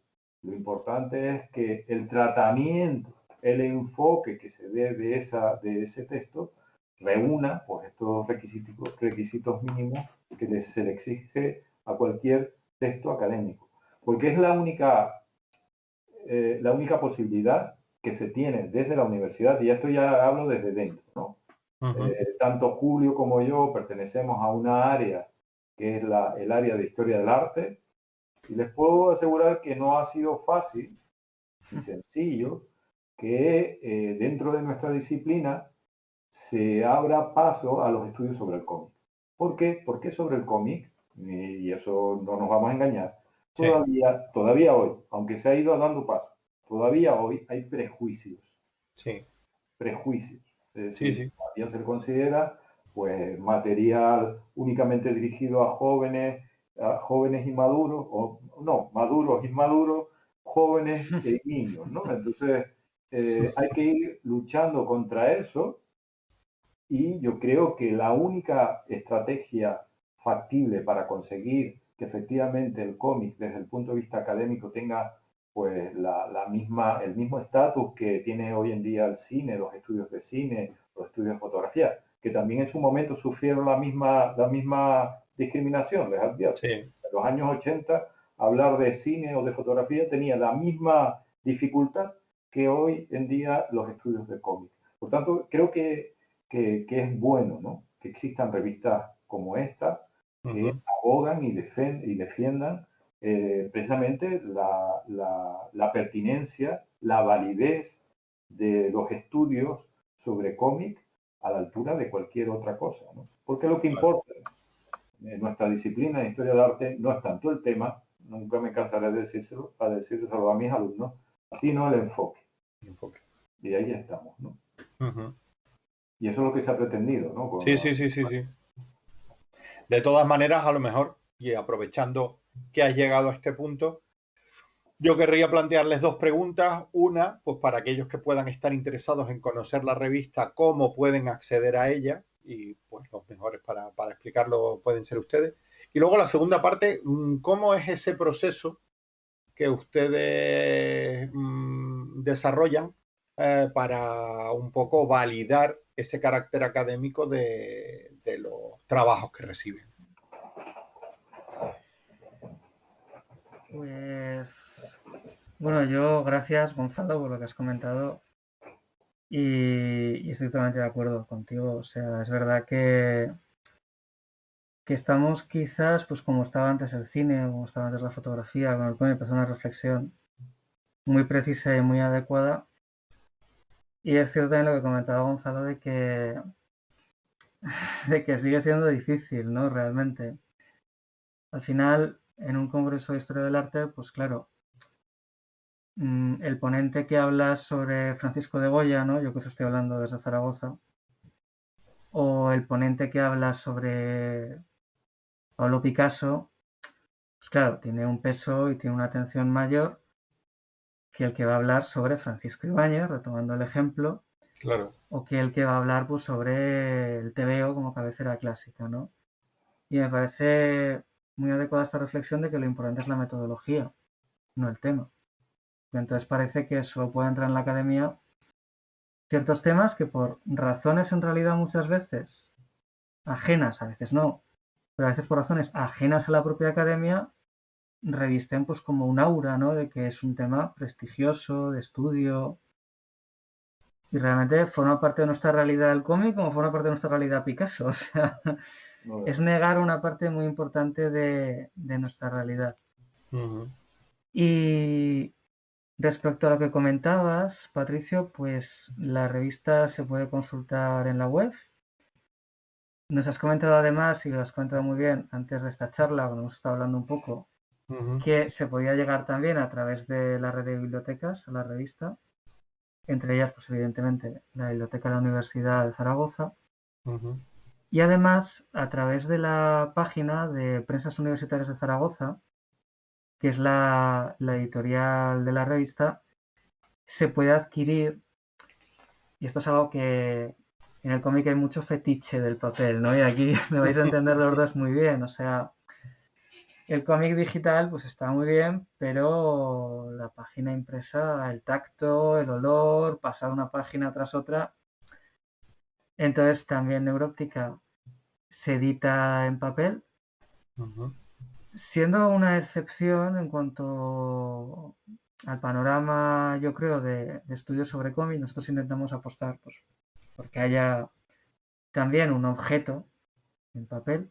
Lo importante es que el tratamiento, el enfoque que se dé de ese texto reúna, pues, estos requisitos mínimos que se le exige a cualquier texto académico. Porque es la única posibilidad que se tiene desde la universidad, y esto ya hablo desde dentro, ¿no? Ujú. Tanto Julio como yo pertenecemos a una área que es el área de historia del arte, y les puedo asegurar que no ha sido fácil ni sencillo que dentro de nuestra disciplina se abra paso a los estudios sobre el cómic. ¿Por qué? Porque sobre el cómic, y eso no nos vamos a engañar, todavía hoy, aunque se ha ido dando paso, todavía hoy hay prejuicios. Sí. Prejuicios. Es Sí, decir, sí. todavía se considera pues material únicamente dirigido a jóvenes inmaduros, o no, maduros, inmaduros, jóvenes e niños, ¿no? Entonces, hay que ir luchando contra eso, y yo creo que la única estrategia factible para conseguir que efectivamente el cómic desde el punto de vista académico tenga pues el mismo estatus que tiene hoy en día el cine, los estudios de cine, los estudios de fotografía, que también en su momento sufrieron la misma discriminación, les advierto. Sí. En los años 80, hablar de cine o de fotografía tenía la misma dificultad que hoy en día los estudios de cómic. Por tanto, creo que es bueno, ¿no?, que existan revistas como esta que abogan y defiendan precisamente la pertinencia, la validez de los estudios sobre cómic a la altura de cualquier otra cosa, ¿no? Porque lo que importa en nuestra disciplina de historia del arte no es tanto el tema, nunca me cansaré de decírselo a mis alumnos, sino el enfoque. Y ahí estamos, ¿no? Y eso es lo que se ha pretendido, ¿no? Sí. De todas maneras, a lo mejor, y aprovechando que has llegado a este punto, yo querría plantearles dos preguntas. Una, pues para aquellos que puedan estar interesados en conocer la revista, cómo pueden acceder a ella, y pues los mejores para explicarlo pueden ser ustedes. Y luego la segunda parte, ¿cómo es ese proceso que ustedes desarrollan para un poco validar ese carácter académico de los trabajos que reciben? Pues, bueno, yo gracias, Gonzalo, por lo que has comentado, y estoy totalmente de acuerdo contigo. O sea, es verdad que estamos quizás, pues como estaba antes el cine, como estaba antes la fotografía, con el cómic empezó una reflexión muy precisa y muy adecuada. Y es cierto también lo que comentaba Gonzalo de que sigue siendo difícil, ¿no? Realmente. Al final, en un congreso de historia del arte, pues claro, el ponente que habla sobre Francisco de Goya, ¿no? Yo que os estoy hablando desde Zaragoza, o el ponente que habla sobre Pablo Picasso, pues claro, tiene un peso y tiene una atención mayor que el que va a hablar sobre Francisco Ibáñez, retomando el ejemplo, Claro. o que el que va a hablar pues, sobre el TVO como cabecera clásica, ¿no? Y me parece muy adecuada esta reflexión de que lo importante es la metodología, no el tema. Entonces parece que solo puede entrar en la academia ciertos temas que por razones en realidad muchas veces ajenas, a veces no, pero a veces por razones ajenas a la propia academia, revisten pues como un aura, ¿no? De que es un tema prestigioso, de estudio, y realmente forma parte de nuestra realidad el cómic como forma parte de nuestra realidad Picasso. O sea, es negar una parte muy importante de nuestra realidad. Y respecto a lo que comentabas, Patricio, pues la revista se puede consultar en la web. Nos has comentado además, y lo has comentado muy bien antes de esta charla, cuando hemos estado hablando un poco, que se podía llegar también a través de la red de bibliotecas a la revista, entre ellas, pues evidentemente, la Biblioteca de la Universidad de Zaragoza, y además a través de la página de Prensas Universitarias de Zaragoza, que es la editorial de la revista, se puede adquirir, y esto es algo que en el cómic hay mucho fetiche del papel, ¿no? Y aquí me vais a entender los dos muy bien, o sea, el cómic digital pues está muy bien, pero la página impresa, el tacto, el olor, pasar una página tras otra. Entonces también Neuróptica se edita en papel, siendo una excepción en cuanto al panorama, yo creo, de estudios sobre cómic. Nosotros intentamos apostar pues, porque haya también un objeto en papel.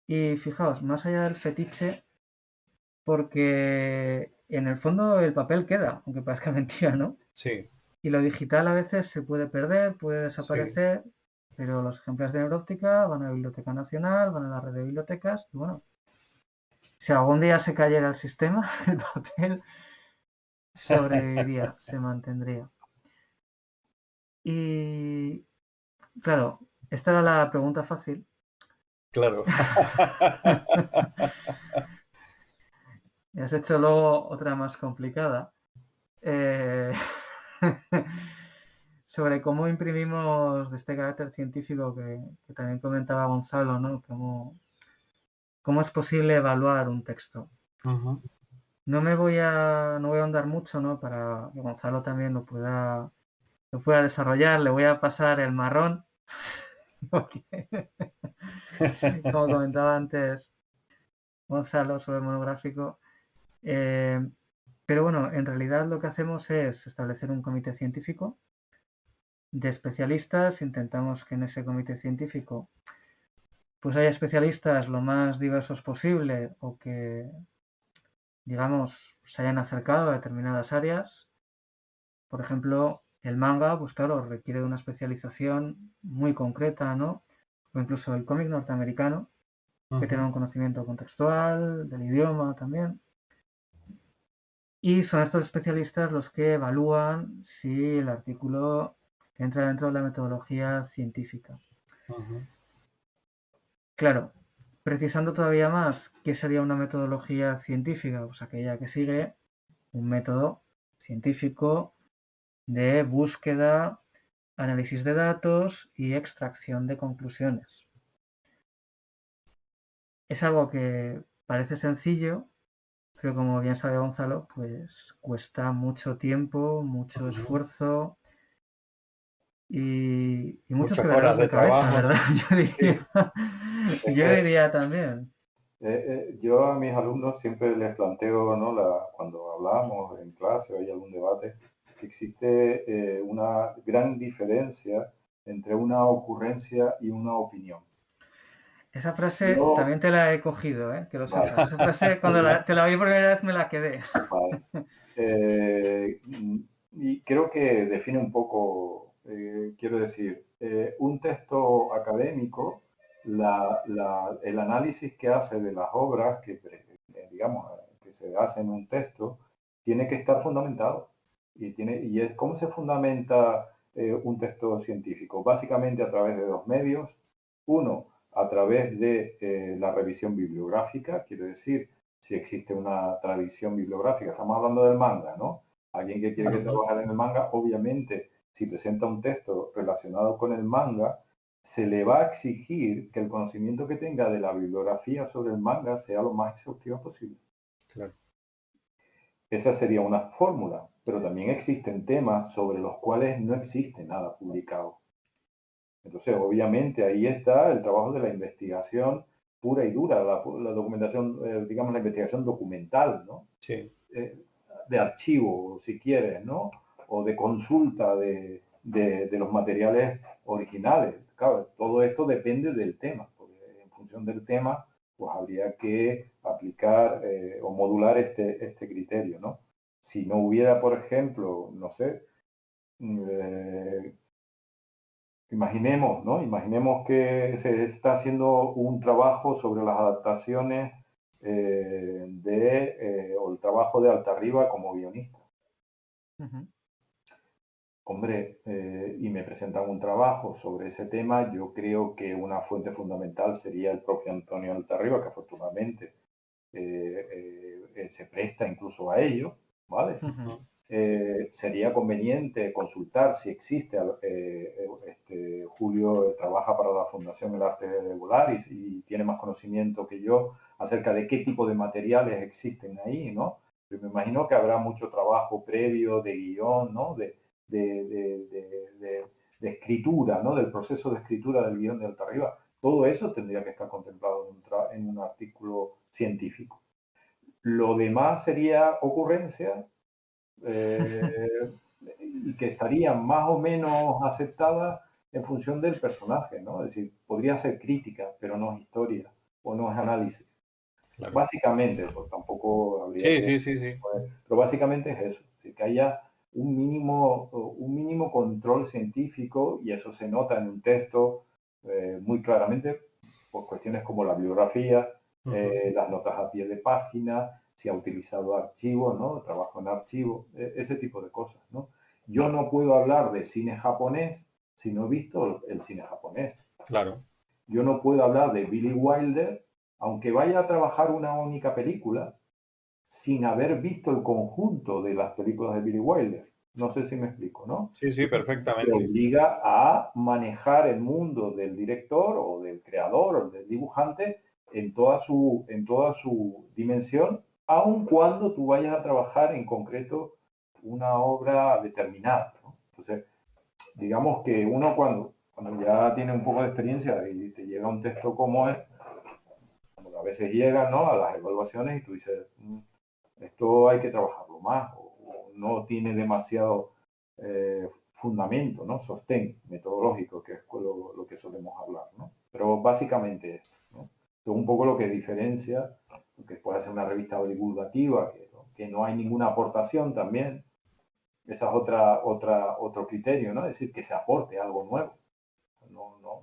Y fijaos, más allá del fetiche, porque en el fondo el papel queda, aunque parezca mentira, ¿no? Sí, Y lo digital a veces se puede perder, puede sí. desaparecer, pero los ejemplares de neuróptica van a la Biblioteca Nacional, van a la red de bibliotecas, y bueno, si algún día se cayera el sistema, el papel sobreviviría, se mantendría. Y claro, esta era la pregunta fácil. Claro. Y has hecho luego otra más complicada. eh, sobre cómo imprimimos de este carácter científico que también comentaba Gonzalo, ¿no? Cómo es posible evaluar un texto. Ujú. No voy a ahondar mucho, ¿no? Para que Gonzalo también lo pueda desarrollar. Le voy a pasar el marrón, porque, como comentaba antes Gonzalo sobre el monográfico. Pero bueno, en realidad lo que hacemos es establecer un comité científico de especialistas. Intentamos que en ese comité científico pues haya especialistas lo más diversos posible o que, digamos, se hayan acercado a determinadas áreas. Por ejemplo, el manga, pues claro, requiere de una especialización muy concreta, ¿no? O incluso el cómic norteamericano, que tiene Ujú. un conocimiento contextual, del idioma también. Y son estos especialistas los que evalúan si el artículo entra dentro de la metodología científica. Ujú. Claro, precisando todavía más qué sería una metodología científica, pues aquella que sigue un método científico de búsqueda, análisis de datos y extracción de conclusiones. Es algo que parece sencillo, pero como bien sabe Gonzalo, pues cuesta mucho tiempo, mucho Ujú. esfuerzo y muchos Muchas horas quebraderos de de cabeza, trabajo. ¿verdad? Yo Sí. diría, Es yo que diría también. yo a mis alumnos siempre les planteo, ¿no? Cuando hablamos en clase o hay algún debate, que existe una gran diferencia entre una ocurrencia y una opinión. Esa frase Yo, también te la he cogido, ¿eh? Que lo vale, sepas. Esa frase, cuando te la oí por primera vez, me la quedé. vale. Eh, y creo que define un poco, quiero decir, un texto académico, el análisis que hace de las obras, digamos, que se hace en un texto, tiene que estar fundamentado. Y es cómo se fundamenta un texto científico, básicamente a través de dos medios. Uno, a través de la revisión bibliográfica, quiero decir, si existe una tradición bibliográfica. Estamos hablando del manga, ¿no? Alguien que quiere que Ujú. trabajar en el manga, obviamente, si presenta un texto relacionado con el manga, se le va a exigir que el conocimiento que tenga de la bibliografía sobre el manga sea lo más exhaustivo posible. Claro. Esa sería una fórmula, pero también existen temas sobre los cuales no existe nada publicado. Entonces, obviamente, ahí está el trabajo de la investigación pura y dura, la documentación, digamos, la investigación documental, ¿no? Sí. eh, de archivo, si quieres, ¿no? O de consulta de los materiales originales. Claro, todo esto depende del tema, porque en función del tema, pues habría que aplicar o modular este criterio, ¿no? Si no hubiera, por ejemplo, no sé, eh, imaginemos, ¿no? Imaginemos que se está haciendo un trabajo sobre las adaptaciones o el trabajo de Altarriba como guionista. Ujú. Hombre, y me presentan un trabajo sobre ese tema, yo creo que una fuente fundamental sería el propio Antonio Altarriba, que afortunadamente se presta incluso a ello, ¿vale? Ujú. Sería conveniente consultar si existe, Julio trabaja para la Fundación El Arte de Volaris y tiene más conocimiento que yo acerca de qué tipo de materiales existen ahí, ¿no? Yo me imagino que habrá mucho trabajo previo de guión, ¿no? De, de, de, de escritura, ¿no? Del proceso de escritura del guión de Altarriba. Todo eso tendría que estar contemplado en un artículo científico. Lo demás sería ocurrencia eh, y que estarían más o menos aceptadas en función del personaje, ¿no? Es decir, podría ser crítica, pero no historia. o no es análisis. Claro. Básicamente, pues tampoco habría Sí, que... sí, sí, sí. Pero básicamente es eso, que haya un mínimo control científico, y eso se nota en un texto muy claramente por cuestiones como la bibliografía, las notas a pie de página, si ha utilizado archivos, ¿no? Trabajo en archivo, ese tipo de cosas, ¿no? Yo no puedo hablar de cine japonés si no he visto el cine japonés. Claro. Yo no puedo hablar de Billy Wilder, aunque vaya a trabajar una única película, sin haber visto el conjunto de las películas de Billy Wilder. No sé si me explico, ¿no? Sí, sí, Te perfectamente. obliga a manejar el mundo del director o del creador o del dibujante en toda su dimensión, aun cuando tú vayas a trabajar en concreto una obra determinada, ¿no? Entonces, digamos que uno cuando ya tiene un poco de experiencia y te llega un texto como es, como a veces llega, ¿no?, a las evaluaciones y tú dices, esto hay que trabajarlo más, o no tiene demasiado fundamento, ¿no?, sostén metodológico, que es lo que solemos hablar, ¿no? Pero básicamente es, ¿no? Esto es un poco lo que diferencia, que puede ser una revista divulgativa, que no hay ninguna aportación también. Esa es otro criterio, ¿no? Es decir, que se aporte algo nuevo.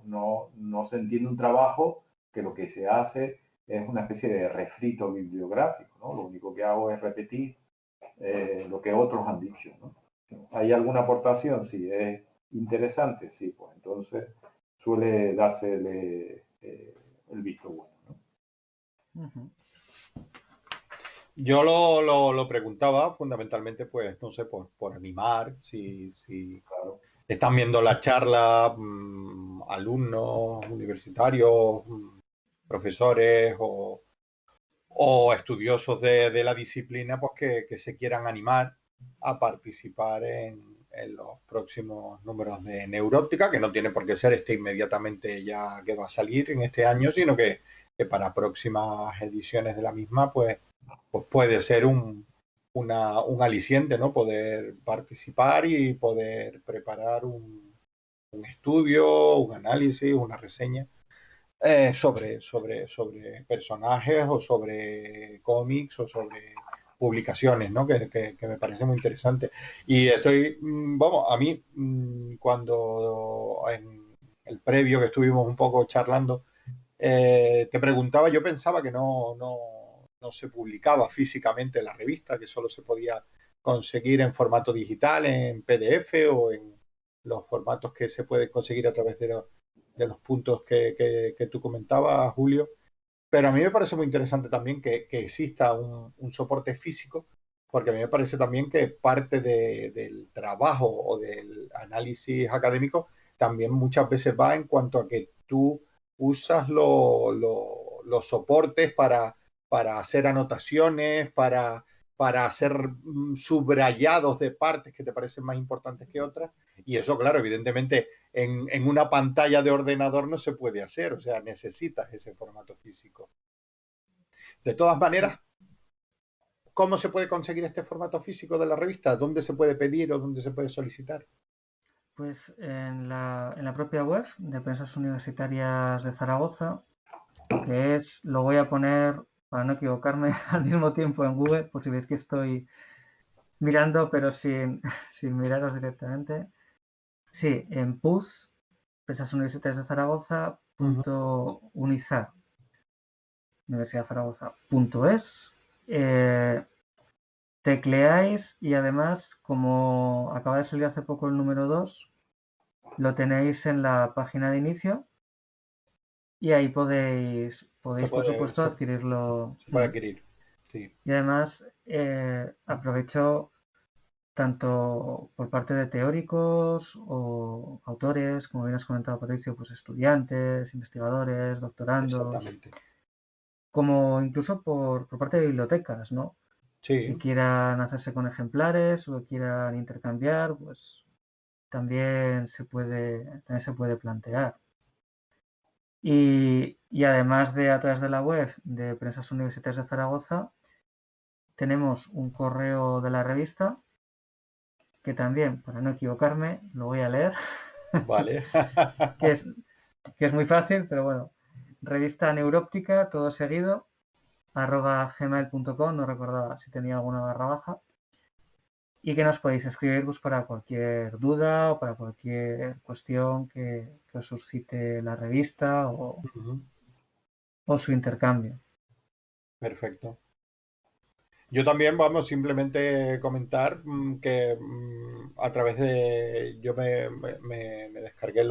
No se entiende un trabajo que lo que se hace es una especie de refrito bibliográfico, ¿no? Lo único que hago es repetir lo que otros han dicho, ¿no? ¿Hay alguna aportación? Sí, es interesante, sí, pues entonces suele dársele el visto bueno, ¿no? Yo lo preguntaba fundamentalmente, pues, no sé, por animar, si Claro. están viendo la charla alumnos universitarios, profesores o estudiosos de la disciplina, pues que se quieran animar a participar en los próximos números de Neuróptica, que no tiene por qué ser inmediatamente ya que va a salir en este año, sino que para próximas ediciones de la misma, pues puede ser un aliciente, ¿no? Poder participar y poder preparar un estudio, un análisis, una reseña sobre personajes o sobre cómics o sobre publicaciones, ¿no? Que me parece muy interesante. Y vamos, a mí, cuando en el previo que estuvimos un poco charlando, te preguntaba, yo pensaba que no se publicaba físicamente la revista, que solo se podía conseguir en formato digital, en PDF o en los formatos que se pueden conseguir a través de los puntos que tú comentabas, Julio. Pero a mí me parece muy interesante también que exista un soporte físico, porque a mí me parece también que parte del trabajo o del análisis académico también muchas veces va en cuanto a que tú usas los soportes para hacer anotaciones, para hacer subrayados de partes que te parecen más importantes que otras. Y eso, claro, evidentemente en una pantalla de ordenador no se puede hacer, o sea, necesitas ese formato físico. De todas maneras, ¿cómo se puede conseguir este formato físico de la revista? ¿Dónde se puede pedir o dónde se puede solicitar? Pues en la propia web de Prensas Universitarias de Zaragoza, que es, lo voy a poner para no equivocarme al mismo tiempo en Google, por si veis que estoy mirando, pero sin miraros directamente. Sí, en PUZ, Prensas Universitarias de Zaragoza, .unizar, Universidad de Zaragoza.es. Tecleáis y además, como acaba de salir hace poco el número 2, lo tenéis en la página de inicio y ahí podéis por supuesto, adquirirlo. Se puede adquirir, sí. Y además aprovecho tanto por parte de teóricos o autores, como bien has comentado, Patricio, pues estudiantes, investigadores, doctorandos, exactamente, como incluso por parte de bibliotecas, ¿no? Sí. Que quieran hacerse con ejemplares o que quieran intercambiar, pues también se puede plantear. Y además de a través de la web de Prensas Universitarias de Zaragoza, tenemos un correo de la revista que también, para no equivocarme, lo voy a leer, Vale. que es muy fácil, pero bueno, revista Neuróptica, todo seguido, @gmail.com, no recordaba si tenía alguna barra baja, y que nos podéis escribir pues, para cualquier duda o para cualquier cuestión que os suscite la revista o su intercambio. Perfecto. Yo también, vamos, simplemente comentar que a través de... Yo me descargué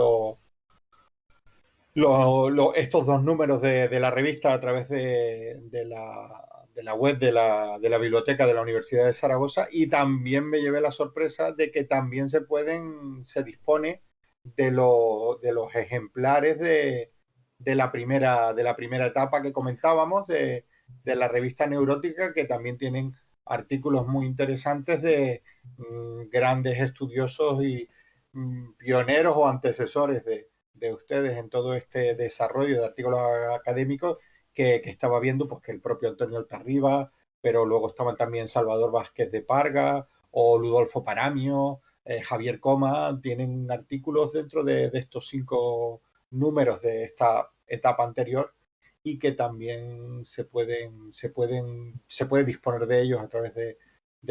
estos dos números de la revista a través de la web de la biblioteca de la Universidad de Zaragoza, y también me llevé la sorpresa de que también se dispone de los ejemplares de la primera etapa que comentábamos de la revista Neurótica, que también tienen artículos muy interesantes de grandes estudiosos y pioneros o antecesores de ustedes en todo este desarrollo de artículos académicos que estaba viendo, pues que el propio Antonio Altarriba, pero luego estaban también Salvador Vázquez de Parga o Ludolfo Paramio, Javier Coma, tienen artículos dentro de estos 5 números de esta etapa anterior, y que también se puede disponer de ellos a través de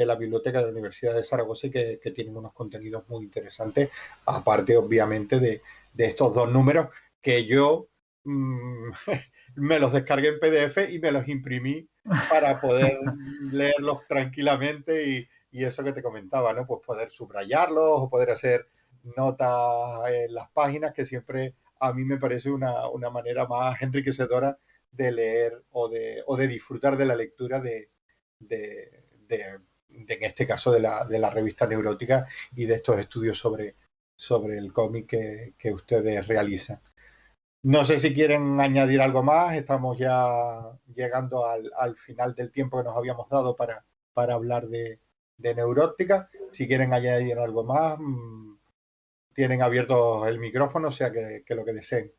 la biblioteca de la Universidad de Zaragoza, y que tienen unos contenidos muy interesantes, aparte obviamente de estos dos números que yo me los descargué en PDF y me los imprimí para poder leerlos tranquilamente, y eso que te comentaba, ¿no? Pues poder subrayarlos o poder hacer notas en las páginas, que siempre a mí me parece una manera más enriquecedora de leer o de disfrutar de la lectura en este caso de la revista Neurótica y de estos estudios sobre el cómic que ustedes realizan. No sé si quieren añadir algo más, estamos ya llegando al final del tiempo que nos habíamos dado para hablar de Neuróptica. Si quieren añadir algo más, tienen abierto el micrófono, o sea que lo que deseen.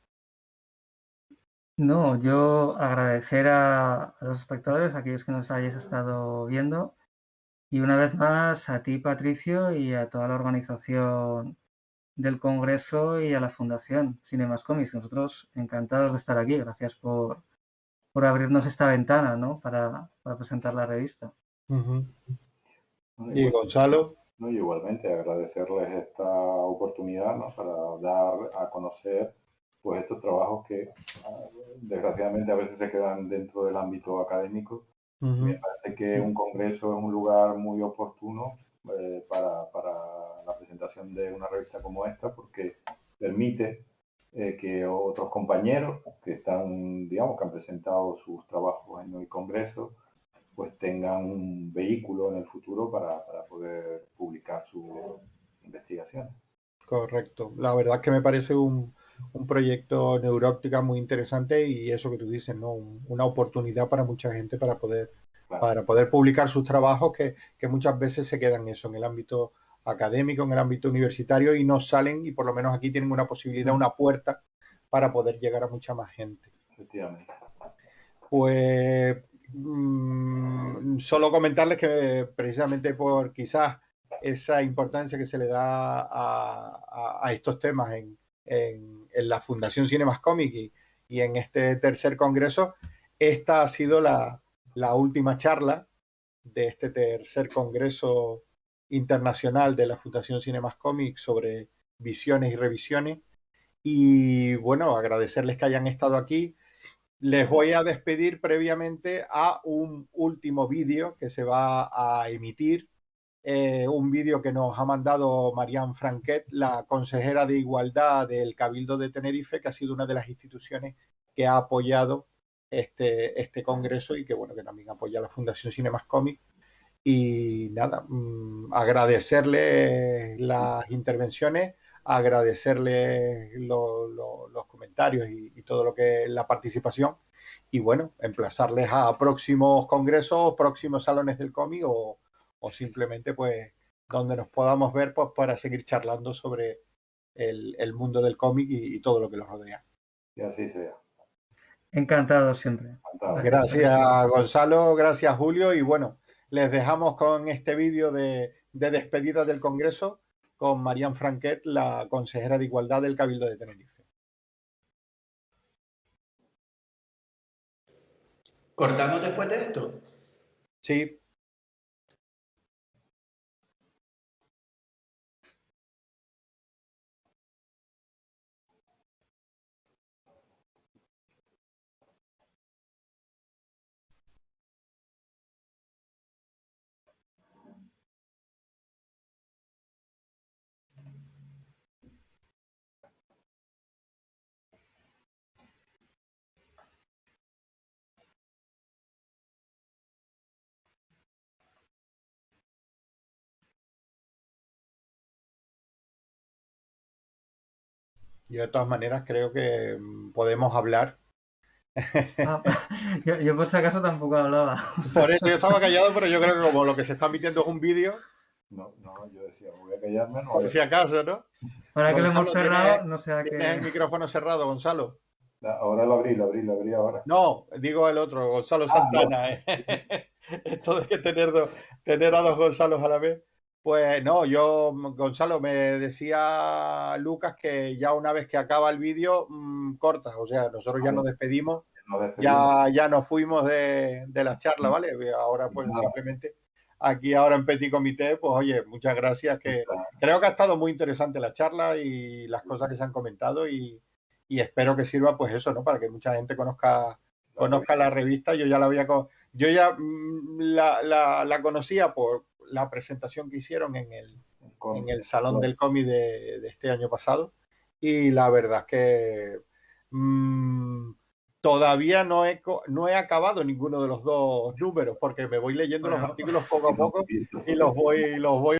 No, yo agradecer a los espectadores, a aquellos que nos hayáis estado viendo, y una vez más a ti, Patricio, y a toda la organización del Congreso y a la Fundación Cinemas Comics. Nosotros encantados de estar aquí. Gracias por abrirnos esta ventana, ¿no? para presentar la revista. Y Gonzalo. No, igualmente agradecerles esta oportunidad, ¿no? Para dar a conocer pues estos trabajos que desgraciadamente a veces se quedan dentro del ámbito académico. Me parece que un congreso es un lugar muy oportuno para la presentación de una revista como esta, porque permite que otros compañeros que están, digamos, que han presentado sus trabajos en el congreso, pues tengan un vehículo en el futuro para poder publicar sus investigaciones. Correcto. La verdad es que me parece un proyecto Neuróptica muy interesante, y eso que tú dices, ¿no? Una oportunidad para mucha gente para poder publicar sus trabajos que muchas veces se quedan eso en el ámbito académico, en el ámbito universitario, y no salen, y por lo menos aquí tienen una posibilidad, una puerta para poder llegar a mucha más gente. Efectivamente. Pues solo comentarles que precisamente por quizás esa importancia que se le da a estos temas en la Fundación Cinemas Comics y en este tercer congreso, esta ha sido la última charla de este tercer congreso internacional de la Fundación Cinemas Comics sobre visiones y revisiones. Y bueno, agradecerles que hayan estado aquí. Les voy a despedir previamente a un último vídeo que se va a emitir, un vídeo que nos ha mandado Marianne Franquet, la consejera de Igualdad del Cabildo de Tenerife, que ha sido una de las instituciones que ha apoyado este congreso, y que bueno, que también apoya la Fundación Cinemas Comics. Y nada, agradecerle las intervenciones, agradecerle los comentarios y todo lo que es la participación, y bueno, emplazarles a próximos congresos, próximos salones del cómic, o simplemente pues donde nos podamos ver, pues para seguir charlando sobre el mundo del cómic y todo lo que lo rodea. Y así sea. Encantado siempre. Encantado. Gracias, Gonzalo, gracias, Julio, y bueno, les dejamos con este vídeo de despedida del Congreso con Marianne Franquet, la consejera de Igualdad del Cabildo de Tenerife. ¿Cortamos después de esto? Sí. Yo de todas maneras creo que podemos hablar. Ah, yo por si acaso tampoco hablaba. Por eso yo estaba callado, pero yo creo que como lo que se está emitiendo es un vídeo, No, yo decía, voy a callarme, no por voy si a... acaso, ¿no? Ahora que lo hemos Gonzalo, cerrado, no sea ¿tienes el que... micrófono cerrado, Gonzalo? Ahora lo abrí ahora. No, digo el otro, Gonzalo Santana. Esto de que tener a dos Gonzalos a la vez. Pues no, Gonzalo, me decía Lucas que ya una vez que acaba el vídeo, cortas. O sea, nosotros ya nos despedimos, Nos despedimos. ya nos fuimos de la charla, ¿vale? Ahora pues Nada. simplemente aquí ahora en Petit Comité, pues oye, muchas gracias, que creo que ha estado muy interesante la charla y las cosas que se han comentado y espero que sirva pues eso, ¿no? Para que mucha gente conozca la revista. Yo ya la conocía por la presentación que hicieron en el Salón del Cómic de este año pasado y la verdad es que todavía no he acabado ninguno de los dos números porque me voy leyendo los artículos poco a poco y los voy